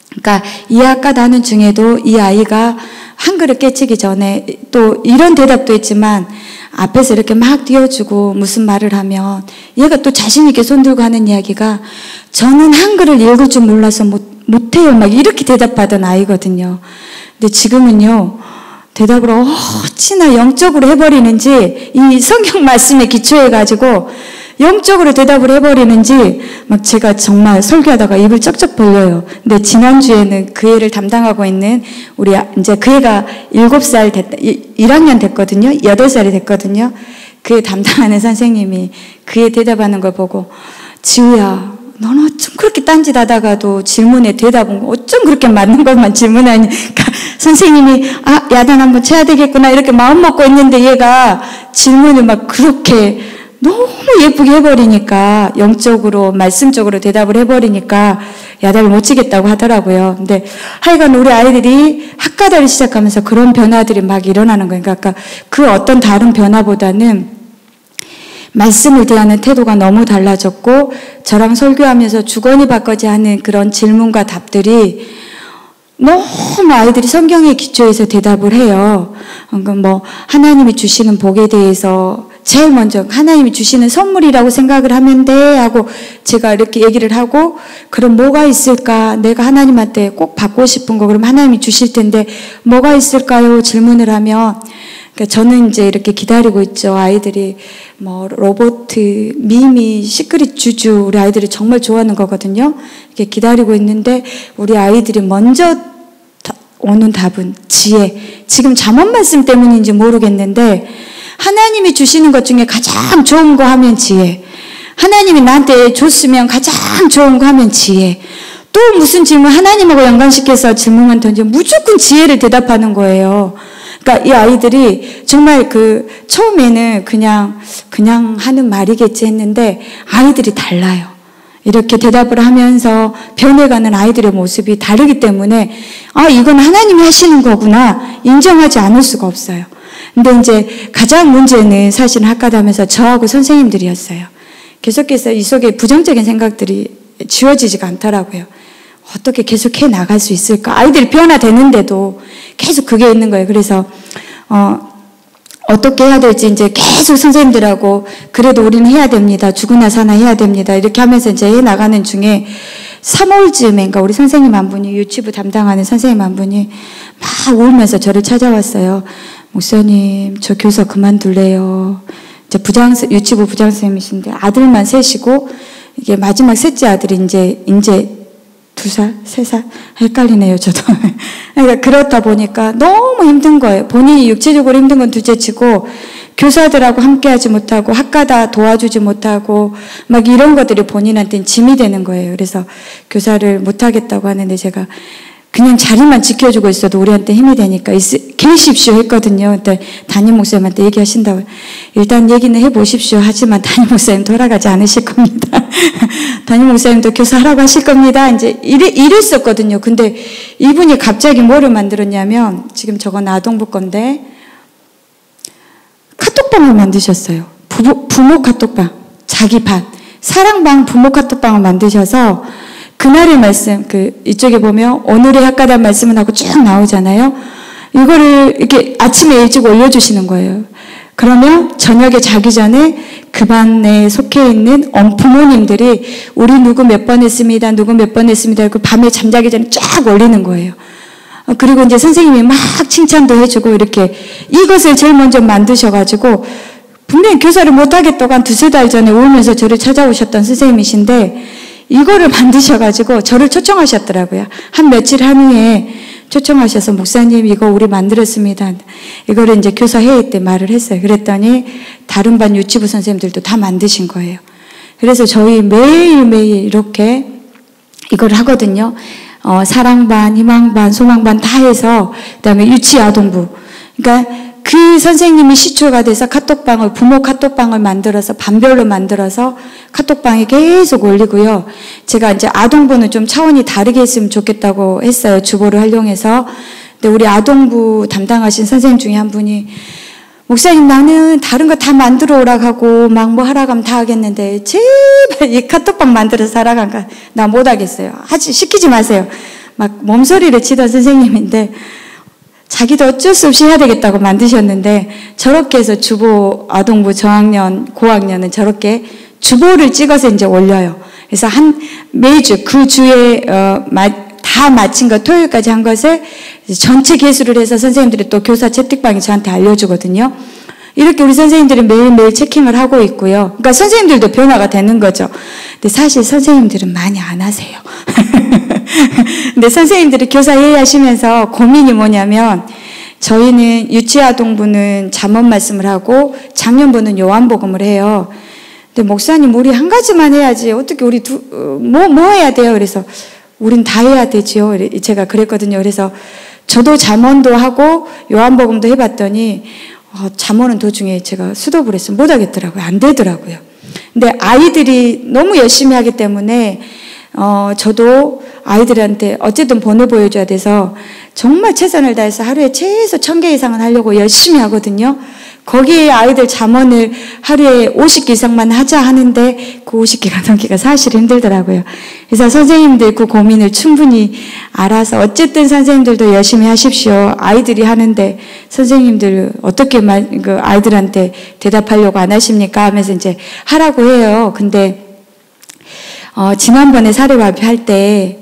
그러니까 이 학가다 하는 중에도 이 아이가 한글을 깨치기 전에 또 이런 대답도 했지만 앞에서 이렇게 막 띄워주고 무슨 말을 하면 얘가 또 자신 있게 손 들고 하는 이야기가 저는 한글을 읽을 줄 몰라서 못해요. 막 이렇게 대답하던 아이거든요. 근데 지금은요. 대답을 어찌나 영적으로 해버리는지 이 성경 말씀에 기초해가지고 영적으로 대답을 해버리는지 막 제가 정말 설교하다가 입을 쩍쩍 벌려요. 근데 지난주에는 그 애를 담당하고 있는 우리 이제 그 애가 7살 됐다, 1학년 됐거든요. 8살이 됐거든요. 그 애 담당하는 선생님이 그 애 대답하는 걸 보고 지우야 너는 어쩜 그렇게 딴짓하다가도 질문에 대답은 어쩜 그렇게 맞는 것만 질문하니 선생님이 야단 한번 쳐야 되겠구나 이렇게 마음 먹고 있는데 얘가 질문을 막 그렇게 너무 예쁘게 해버리니까 영적으로 말씀적으로 대답을 해버리니까 야단을 못 치겠다고 하더라고요. 근데 하여간 우리 아이들이 학가다를 시작하면서 그런 변화들이 막 일어나는 거예요. 그러니까 그 어떤 다른 변화보다는 말씀을 대하는 태도가 너무 달라졌고 저랑 설교하면서 주거니 받거지 하는 그런 질문과 답들이 너무 아이들이 성경에 기초해서 대답을 해요. 그러니까 하나님이 주시는 복에 대해서 제일 먼저 하나님이 주시는 선물이라고 생각을 하면 돼 하고 제가 이렇게 얘기를 하고 그럼 뭐가 있을까? 내가 하나님한테 꼭 받고 싶은 거 그럼 하나님이 주실 텐데 뭐가 있을까요? 질문을 하면 그러니까 저는 이제 이렇게 기다리고 있죠. 아이들이 로보트, 미미, 시크릿 주주 우리 아이들이 정말 좋아하는 거거든요. 이렇게 기다리고 있는데 우리 아이들이 먼저 오는 답은 지혜. 지금 잠언 말씀 때문인지 모르겠는데 하나님이 주시는 것 중에 가장 좋은 거 하면 지혜. 하나님이 나한테 줬으면 가장 좋은 거 하면 지혜. 또 무슨 질문 하나님하고 연관시켜서 질문만 던지면 무조건 지혜를 대답하는 거예요. 그러니까 이 아이들이 정말 처음에는 그냥 하는 말이겠지 했는데 아이들이 달라요. 이렇게 대답을 하면서 변해가는 아이들의 모습이 다르기 때문에 이건 하나님이 하시는 거구나 인정하지 않을 수가 없어요. 근데 이제 가장 문제는 사실은 학가다면서 저하고 선생님들이었어요. 계속해서 이 속에 부정적인 생각들이 지워지지가 않더라고요. 어떻게 계속 해 나갈 수 있을까? 아이들이 변화되는데도 계속 그게 있는 거예요. 그래서 어떻게 해야 될지 이제 계속 선생님들하고 그래도 우리는 해야 됩니다. 죽으나 사나 해야 됩니다. 이렇게 하면서 이제 해 나가는 중에 3월쯤인가 우리 선생님 한 분이, 유치부 담당하는 선생님 한 분이 막 울면서 저를 찾아왔어요. 목사님, 저 교사 그만둘래요. 이제 유치부 부장선생님이신데 아들만 셋이고, 이게 마지막 셋째 아들이 이제 2살, 3살? 헷갈리네요, 저도. 그러니까 그렇다 보니까 너무 힘든 거예요. 본인이 육체적으로 힘든 건 둘째치고, 교사들하고 함께 하지 못하고, 학가다 도와주지 못하고, 막 이런 것들이 본인한테는 짐이 되는 거예요. 그래서 교사를 못하겠다고 하는데 제가 그냥 자리만 지켜주고 있어도 우리한테 힘이 되니까 계십시오 했거든요. 근데 담임 목사님한테 얘기하신다고요. 일단 얘기는 해보십시오. 하지만 담임 목사님 돌아가지 않으실 겁니다. 담임 목사님도 교사하라고 하실 겁니다. 이제 이랬었거든요. 근데 이분이 갑자기 뭐를 만들었냐면, 지금 저건 아동부 건데 카톡방을 만드셨어요. 부모 카톡방, 자기 반, 사랑방 부모 카톡방을 만드셔서 그날의 말씀, 이쪽에 보면 오늘의 학가단 말씀은 하고 쭉 나오잖아요. 이거를 이렇게 아침에 일찍 올려주시는 거예요. 그러면 저녁에 자기 전에 그 반에 속해 있는 부모님들이 우리 누구 몇 번 했습니다, 누구 몇 번 했습니다, 그 밤에 잠자기 전에 쫙 올리는 거예요. 그리고 이제 선생님이 막 칭찬도 해주고, 이렇게 이것을 제일 먼저 만드셔가지고, 분명히 교사를 못하겠다고 한 2-3달 전에 울면서 저를 찾아오셨던 선생님이신데, 이거를 만드셔가지고 저를 초청하셨더라고요. 한 며칠 한 후에 초청하셔서, 목사님 이거 우리 만들었습니다. 이거를 이제 교사 회의 때 말을 했어요. 그랬더니 다른 반 유치부 선생님들도 다 만드신 거예요. 그래서 저희 매일매일 이렇게 이걸 하거든요. 사랑반, 희망반, 소망반 다 해서, 그다음에 유치아동부. 그러니까 그 선생님이 시초가 돼서 카톡방을, 부모 카톡방을 만들어서 반별로 만들어서 카톡방에 계속 올리고요. 제가 이제 아동부는 좀 차원이 다르게 했으면 좋겠다고 했어요. 주보를 활용해서. 근데 우리 아동부 담당하신 선생님 중에 한 분이, 목사님 나는 다른 거 다 만들어 오라고 하고 막 뭐 하라고 하면 다 하겠는데 제발 이 카톡방 만들어서 하라고 하니까 나 못하겠어요. 시키지 마세요. 막 몸소리를 치던 선생님인데 자기도 어쩔 수 없이 해야 되겠다고 만드셨는데, 저렇게 해서 주보, 아동부 저학년, 고학년은 저렇게 주보를 찍어서 이제 올려요. 그래서 매주 그 주에 다 마친 거, 토요일까지 한 것을 전체 개수를 해서 선생님들이 또 교사 채팅방에 저한테 알려주거든요. 이렇게 우리 선생님들이 매일매일 체킹을 하고 있고요. 그러니까 선생님들도 변화가 되는 거죠. 근데 사실 선생님들은 많이 안 하세요. 근데 선생님들이 교사 회의하시면서 고민이 뭐냐면, 저희는 유치아동부는 잠언 말씀을 하고 작년부는 요한복음을 해요. 근데 목사님 우리 한 가지만 해야지 어떻게 우리 뭐 해야 돼요? 그래서 우린 다 해야 되지요. 제가 그랬거든요. 그래서 저도 잠언도 하고 요한복음도 해봤더니 잠언은 도중에 제가 수도를 했어요. 못하겠더라고요. 안 되더라고요. 근데 아이들이 너무 열심히 하기 때문에 저도 아이들한테 어쨌든 보여줘야 돼서 정말 최선을 다해서 하루에 최소 1000개 이상은 하려고 열심히 하거든요. 거기에 아이들 잠언을 하루에 50개 이상만 하자 하는데 그 50개가 넘기가 사실 힘들더라고요. 그래서 선생님들 그 고민을 충분히 알아서 어쨌든 선생님들도 열심히 하십시오. 아이들이 하는데 선생님들 어떻게 그 아이들한테 대답하려고 안 하십니까? 하면서 이제 하라고 해요. 근데 지난번에 사례 발표할 때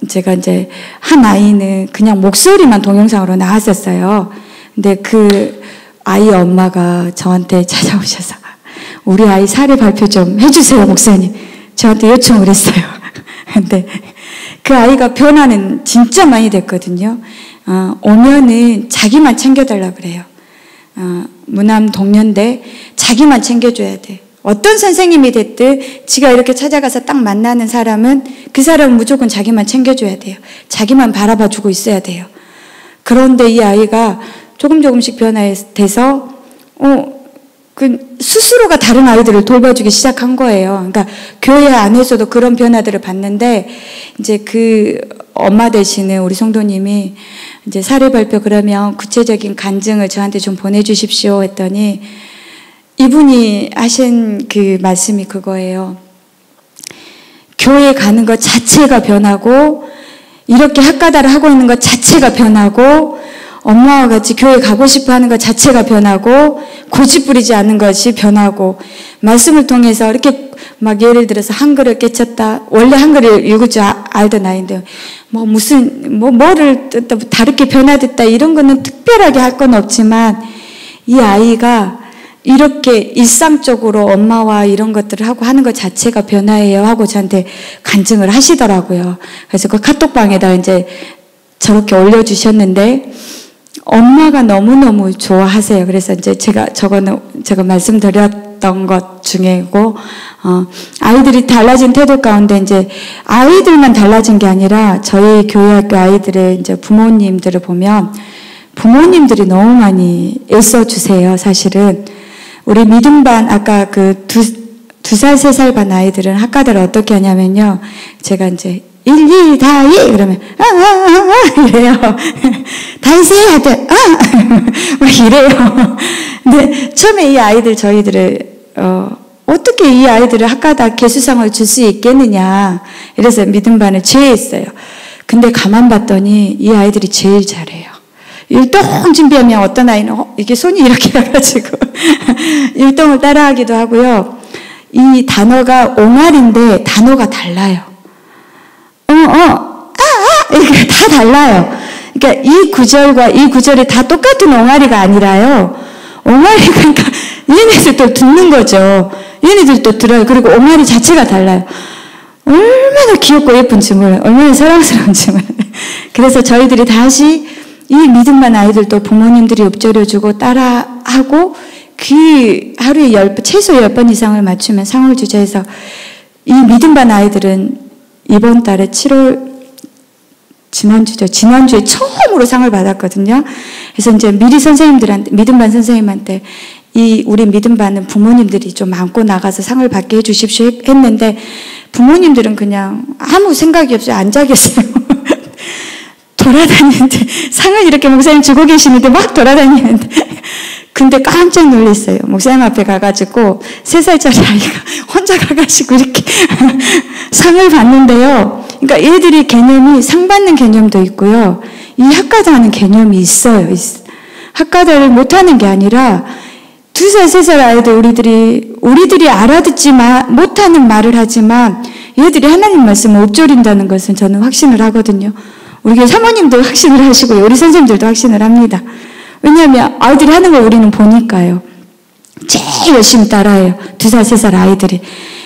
제가 이제 한 아이는 그냥 목소리만 동영상으로 나왔었어요. 근데 그 아이 엄마가 저한테 찾아오셔서 우리 아이 사례 발표 좀 해주세요, 목사님. 저한테 요청을 했어요. 근데 그 아이가 변화는 진짜 많이 됐거든요. 오면은 자기만 챙겨달라 그래요. 무남 동년대 자기만 챙겨줘야 돼. 어떤 선생님이 됐든 지가 이렇게 찾아가서 딱 만나는 사람은 그 사람은 무조건 자기만 챙겨줘야 돼요. 자기만 바라봐주고 있어야 돼요. 그런데 이 아이가 조금씩 변화돼서 스스로가 다른 아이들을 돌봐주기 시작한 거예요. 그러니까 교회 안에서도 그런 변화들을 봤는데, 이제 그 엄마 되시는 우리 성도님이 이제 사례 발표 그러면 구체적인 간증을 저한테 좀 보내주십시오 했더니 이분이 하신 그 말씀이 그거예요. 교회 가는 것 자체가 변하고, 이렇게 학가다를 하고 있는 것 자체가 변하고, 엄마와 같이 교회 가고 싶어 하는 것 자체가 변하고, 고집 부리지 않는 것이 변하고, 말씀을 통해서 이렇게 막 예를 들어서 한글을 깨쳤다. 원래 한글을 읽을 줄 알던 아이인데 뭐를 다르게 변화됐다 이런 거는 특별하게 할 건 없지만 이 아이가 이렇게 일상적으로 엄마와 이런 것들을 하고 하는 것 자체가 변화예요 하고 저한테 간증을 하시더라고요. 그래서 그 카톡방에다 이제 저렇게 올려주셨는데 엄마가 너무너무 좋아하세요. 그래서 이제 제가 말씀드렸던 것 중에고, 아이들이 달라진 태도 가운데 이제 아이들만 달라진 게 아니라 저희 교회학교 아이들의 이제 부모님들을 보면 부모님들이 너무 많이 애써주세요, 사실은. 우리 믿음반, 아까 그 2살, 3살 반 아이들은 학과들 어떻게 하냐면요. 제가 이제 1, 2, 다 2! 그러면, 이래요. 다 해야 돼. 막 이래요. 근데 처음에 이 아이들, 저희들을, 어떻게 이 아이들을 학과다 개수상을 줄 수 있겠느냐. 이래서 믿음반을 제외했어요. 근데 가만 봤더니 이 아이들이 제일 잘해요. 율동 준비하면 어떤 아이는 이게 손이 이렇게 가가지고 율동을 따라하기도 하고요. 이 단어가 옹알인데 단어가 달라요. 이게 다 달라요. 그러니까 이 구절과 이 구절이 다 똑같은 옹알이가 아니라요. 옹알이가 그러니까 얘네들도 듣는 거죠. 얘네들도 들어요. 그리고 옹알이 자체가 달라요. 얼마나 귀엽고 예쁜지 몰라요. 얼마나 사랑스러운지 몰라요. 그래서 저희들이 다시 이 믿음반 아이들도 부모님들이 읊조려주고 따라하고 하루에 최소 10번 이상을 맞추면 상을 주자 해서 이 믿음반 아이들은 이번 달에 7월 지난주에 처음으로 상을 받았거든요. 그래서 이제 미리 믿음반 선생님한테 우리 믿음반은 부모님들이 좀 안고 나가서 상을 받게 해주십시오 했는데 부모님들은 그냥 아무 생각이 없이 앉아 계세요. 돌아다니는데 상을 이렇게 목사님 주고 계시는데 막 돌아다니는데 근데 깜짝 놀랐어요. 목사님 앞에 가가지고 3살짜리 아이가 혼자 가가지고 이렇게 상을 받는데요. 그러니까 얘들이 개념이 상 받는 개념도 있고요. 이 학과다 하는 개념이 있어요. 학과다를 못하는 게 아니라 2살, 3살 아이들 우리들이 알아듣지만 못하는 말을 하지만 얘들이 하나님 말씀을 읊조린다는 것은 저는 확신을 하거든요. 우리 교회 사모님도 확신을 하시고요. 우리 선생님들도 확신을 합니다. 왜냐하면 아이들이 하는 걸 우리는 보니까요. 제일 열심히 따라해요. 2살, 3살 아이들이.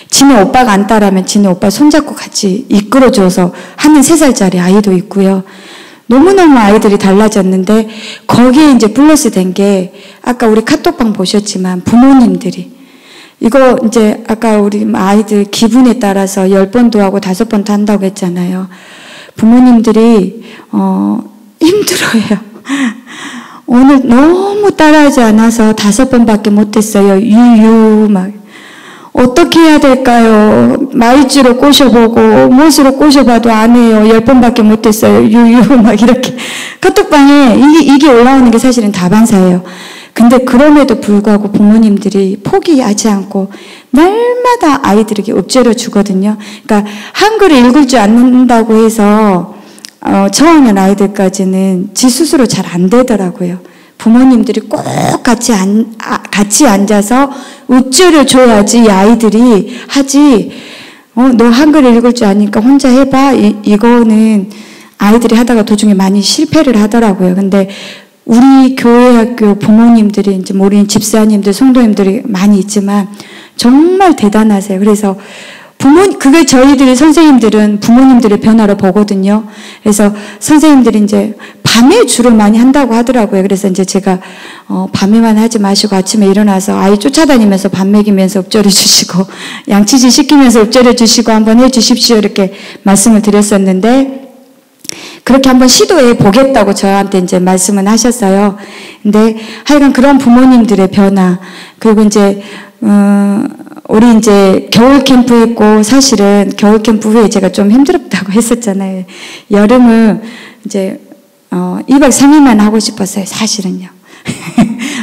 지네 오빠가 안 따라하면 지네 오빠 손잡고 같이 이끌어줘서 하는 3살짜리 아이도 있고요. 너무너무 아이들이 달라졌는데 거기에 이제 플러스 된 게 아까 우리 카톡방 보셨지만 부모님들이 이거 이제 아까 우리 아이들 기분에 따라서 10번도 하고 5번도 한다고 했잖아요. 부모님들이 힘들어요. 오늘 너무 따라하지 않아서 5번밖에 못했어요. 유유 막 어떻게 해야 될까요? 말주로 꼬셔보고 못으로 꼬셔봐도 안 해요. 10번밖에 못했어요. 유유 막 이렇게 카톡방에 이게 올라오는 게 사실은 다반사예요. 근데 그럼에도 불구하고 부모님들이 포기하지 않고 날마다 아이들에게 읊조려 주거든요. 그러니까 한글을 읽을 줄 않는다고 해서 저학년 아이들까지는 지 스스로 잘 안 되더라고요. 부모님들이 꼭 같이 앉아서 읊조려 줘야지 이 아이들이 하지. 너 한글 읽을 줄 아니까 혼자 해봐. 이거는 아이들이 하다가 도중에 많이 실패를 하더라고요. 근데 우리 교회 학교 부모님들이 이제 우리 집사님들, 성도님들이 많이 있지만 정말 대단하세요. 그래서 그걸 저희들이 선생님들은 부모님들의 변화를 보거든요. 그래서 선생님들이 이제 밤에 주로 많이 한다고 하더라고요. 그래서 이제 제가 밤에만 하지 마시고 아침에 일어나서 아이 쫓아다니면서 밥 먹이면서 읊조려 주시고 양치질 시키면서 읊조려 주시고 한번 해 주십시오 이렇게 말씀을 드렸었는데 그렇게 한번 시도해 보겠다고 저한테 이제 말씀은 하셨어요. 근데 하여간 그런 부모님들의 변화 그리고 이제 우리 이제 겨울 캠프 했고 사실은 겨울 캠프 후에 제가 좀 힘들었다고 했었잖아요. 여름은 이제 2박 3일만 하고 싶었어요. 사실은요.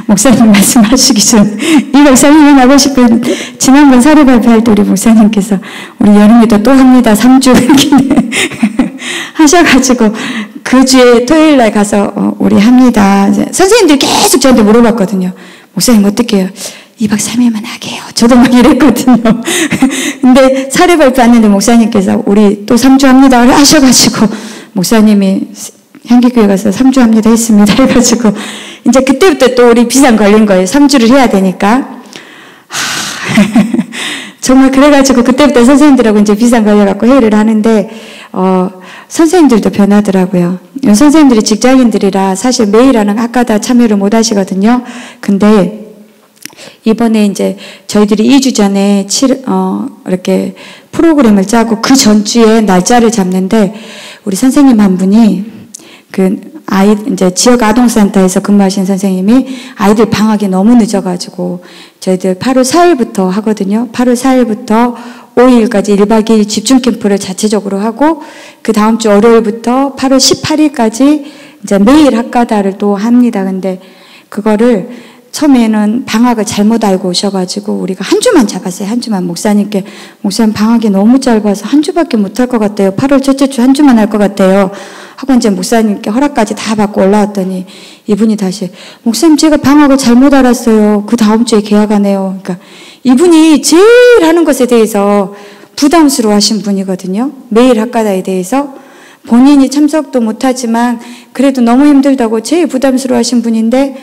목사님 말씀하시기 전 2박 3일만 하고 싶었는데 지난번 사례 발표할 때 우리 목사님께서 우리 여름에도 또 합니다. 3주 이렇게 하셔가지고 그 주에 토요일 날 가서 우리 합니다. 선생님들이 계속 저한테 물어봤거든요. 목사님 어떻게 해요? 2박 3일만 하게 해요. 저도 막 이랬거든요. 근데 사례 발표하는데 목사님께서 우리 또 3주 합니다 하셔가지고 목사님이 향기교회 가서 3주 합니다 했습니다 해가지고 이제 그때부터 또 우리 비상 걸린 거예요. 3주를 해야 되니까. 정말 그래가지고 그때부터 선생님들하고 이제 비상 걸려갖고 회의를 하는데 선생님들도 변하더라고요. 선생님들이 직장인들이라 사실 매일 하는 학과다 참여를 못 하시거든요. 근데 이번에 이제 저희들이 2주 전에 이렇게 프로그램을 짜고 그 전주에 날짜를 잡는데 우리 선생님 한 분이 이제 지역 아동센터에서 근무하신 선생님이 아이들 방학이 너무 늦어가지고 저희들 8월 4일부터 하거든요. 8월 4일부터 5일까지 1박 2일 집중 캠프를 자체적으로 하고 그 다음 주 월요일부터 8월 18일까지 이제 매일 학과다를 또 합니다. 근데 그거를 처음에는 방학을 잘못 알고 오셔가지고 우리가 한 주만 잡았어요. 한 주만. 목사님께 목사님 방학이 너무 짧아서 한 주밖에 못 할 것 같아요. 8월 첫째 주 한 주만 할 것 같아요. 하고 이제 목사님께 허락까지 다 받고 올라왔더니 이분이 다시 목사님 제가 방학을 잘못 알았어요. 그 다음 주에 계약하네요. 그러니까 이분이 제일 하는 것에 대해서 부담스러워 하신 분이거든요. 매일 학과다에 대해서 본인이 참석도 못하지만 그래도 너무 힘들다고 제일 부담스러워 하신 분인데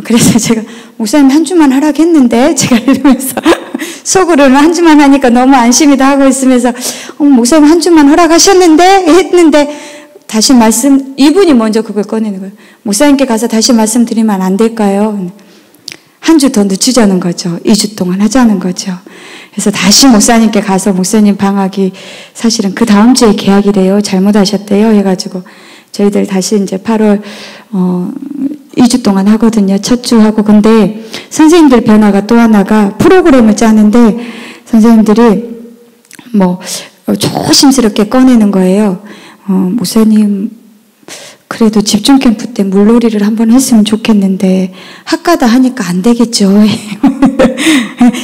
그래서 제가 목사님 한 주만 하라겠는데 제가 이러면서 속으로는 한 주만 하니까 너무 안심이다 하고 있으면서 목사님 한 주만 허락하셨는데 했는데 다시 이분이 먼저 그걸 꺼내는 거예요. 목사님께 가서 다시 말씀드리면 안 될까요? 한 주 더 늦추자는 거죠. 2주 동안 하자는 거죠. 그래서 다시 목사님께 가서 목사님 방학이 사실은 그 다음 주에 계약이래요. 잘못하셨대요. 해가지고 저희들 다시 이제 8월 2주 동안 하거든요. 첫 주 하고. 근데 선생님들 변화가 또 하나가 프로그램을 짜는데 선생님들이 조심스럽게 꺼내는 거예요. 목사님 그래도 집중 캠프 때 물놀이를 한번 했으면 좋겠는데 학과다 하니까 안 되겠죠.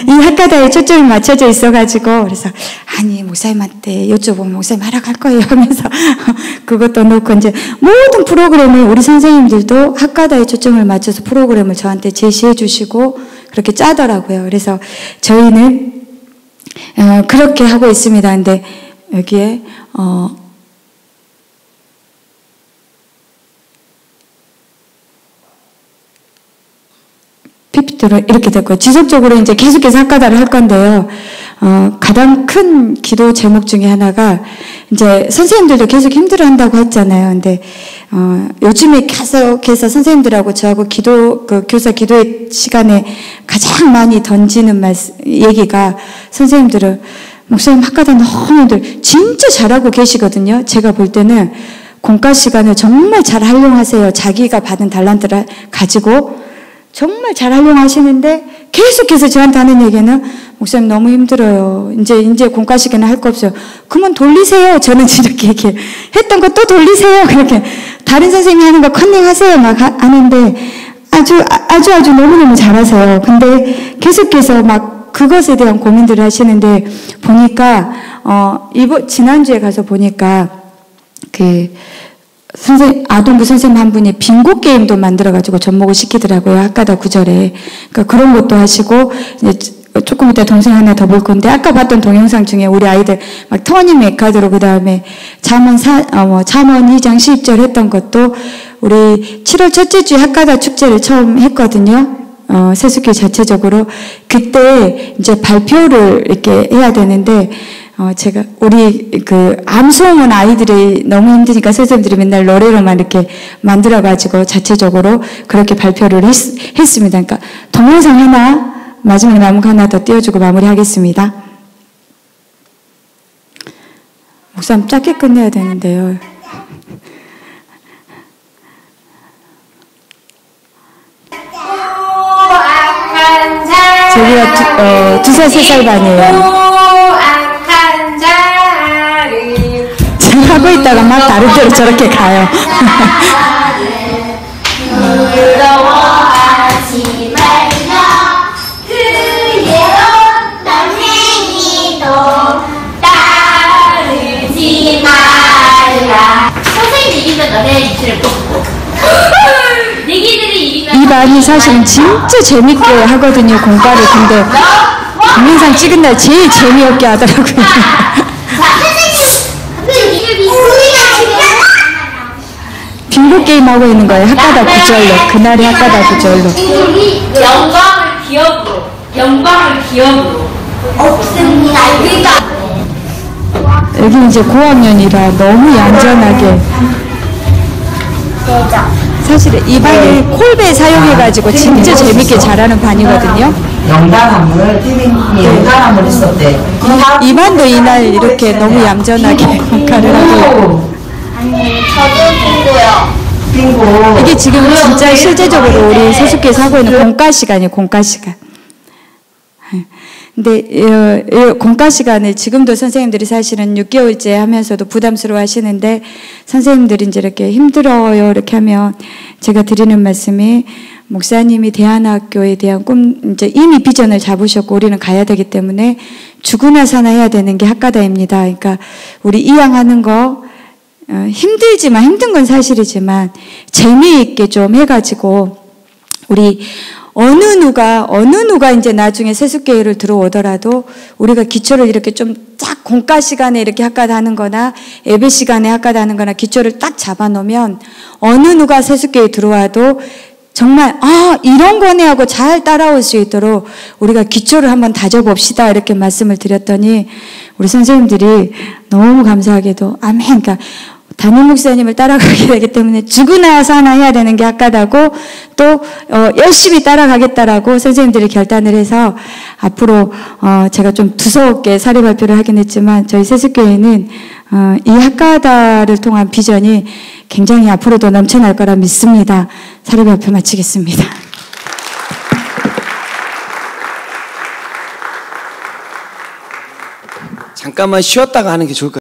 이 학과다에 초점이 맞춰져 있어가지고 그래서 아니 목사님한테 여쭤보면 목사님 하락할 거예요 하면서 그것도 놓고 이제 모든 프로그램을 우리 선생님들도 학과다에 초점을 맞춰서 프로그램을 저한테 제시해 주시고 그렇게 짜더라고요. 그래서 저희는 그렇게 하고 있습니다. 근데 여기에 PPT로 이렇게 됐고 지속적으로 이제 계속해서 학과다를 할 건데요. 가장 큰 기도 제목 중에 하나가 이제 선생님들도 계속 힘들어한다고 했잖아요. 근데 요즘에 계속해서 선생님들하고 저하고 교사 기도의 시간에 가장 많이 던지는 얘기가 선생님들은 목사님 학과다 너무 진짜 잘하고 계시거든요. 제가 볼 때는 공과 시간을 정말 잘 활용하세요. 자기가 받은 달란트를 가지고 정말 잘 활용하시는데 계속해서 저한테 하는 얘기는 목사님 너무 힘들어요. 이제 공과 시간에 할 거 없어요. 그만 돌리세요. 저는 이렇게 얘기해요. 했던 거 또 돌리세요. 그렇게 다른 선생님이 하는 거 컨닝하세요. 막 하는데 아주 너무너무 잘하세요. 근데 계속해서 막 그것에 대한 고민들을 하시는데 보니까 지난주에 가서 보니까 아동부 선생님 한 분이 빙고 게임도 만들어가지고 접목을 시키더라고요. 학과다 구절에. 그러니까 그런 것도 하시고, 이제 조금 이따 동생 하나 더 볼 건데, 아까 봤던 동영상 중에 우리 아이들 막 터닝 메카드로 그 다음에 잠언 2장 10절 했던 것도 우리 7월 첫째 주에 학과다 축제를 처음 했거든요. 세수교 자체적으로. 그때 이제 발표를 이렇게 해야 되는데, 제가 우리 암송은 아이들이 너무 힘드니까 선생님들이 맨날 노래로만 이렇게 만들어가지고 자체적으로 그렇게 발표를 했습니다. 그러니까 동영상 하나 마지막에 남은 거 하나 더 띄워주고 마무리하겠습니다. 목사님 짧게 끝내야 되는데요. 저기가 2살, 3살 반이에요. 하고 있다가 막 다른 데로 저렇게 가요. 부러워하지 말라. 그의 어떤 행위도 따르지 말라. 선생님이 이기면 너네 입술을 뽑고 니기들이 이기면 반이 사실은 진짜 재밌게 하거든요, 공과를. 근데 동영상 찍은 날 제일 재미없게 하더라고요. 빙고 게임 하고 있는 거예요. 학가다 구절로. 그날이 학가다 구절로. 영광을 기업으로 없습니다. 여기 이제 고학년이라 너무 얌전하게. 사실 이 반이 콜베 사용해가지고 진짜 재밌게 잘하는 반이거든요. 영단함을 티빙이 영단함을 했었대. 이 반도 이날 이렇게 너무 얌전하게 공과를 하고. 저도 빙고요. 빙고. 이게 지금 진짜 실제적으로 우리 세숫교에서 하고 있는 공과 시간이에요, 공과 시간. 근데 공과 시간을 지금도 선생님들이 사실은 6개월째 하면서도 부담스러워 하시는데, 선생님들이 이제 이렇게 힘들어요 이렇게 하면 제가 드리는 말씀이, 목사님이 대안학교에 대한 이제 이미 비전을 잡으셨고 우리는 가야 되기 때문에 죽으나 사나 해야 되는 게 학가다입니다. 그러니까 우리 이양하는 거 힘들지만, 힘든 건 사실이지만 재미있게 좀 해가지고, 우리 어느 누가 이제 나중에 세숫교회를 들어오더라도 우리가 기초를 이렇게 좀 딱 공과 시간에 이렇게 학가다 하는 거나 예배 시간에 학가다 하는 거나 기초를 딱 잡아 놓으면 어느 누가 세숫교회에 들어와도 정말 이런 거네 하고 잘 따라올 수 있도록 우리가 기초를 한번 다져봅시다 이렇게 말씀을 드렸더니 우리 선생님들이 너무 감사하게도 아멘. 그러니까 담임 목사님을 따라가게 되기 때문에 죽으나 사나 해야 되는 게 학가다고, 또 열심히 따라가겠다라고 선생님들이 결단을 해서 앞으로 제가 좀 두서없게 사례 발표를 하긴 했지만 저희 세숫교회는 이 학가다를 통한 비전이 굉장히 앞으로도 넘쳐날 거라 믿습니다. 사례 발표 마치겠습니다. 잠깐만 쉬었다가 하는 게 좋을 것 같아요.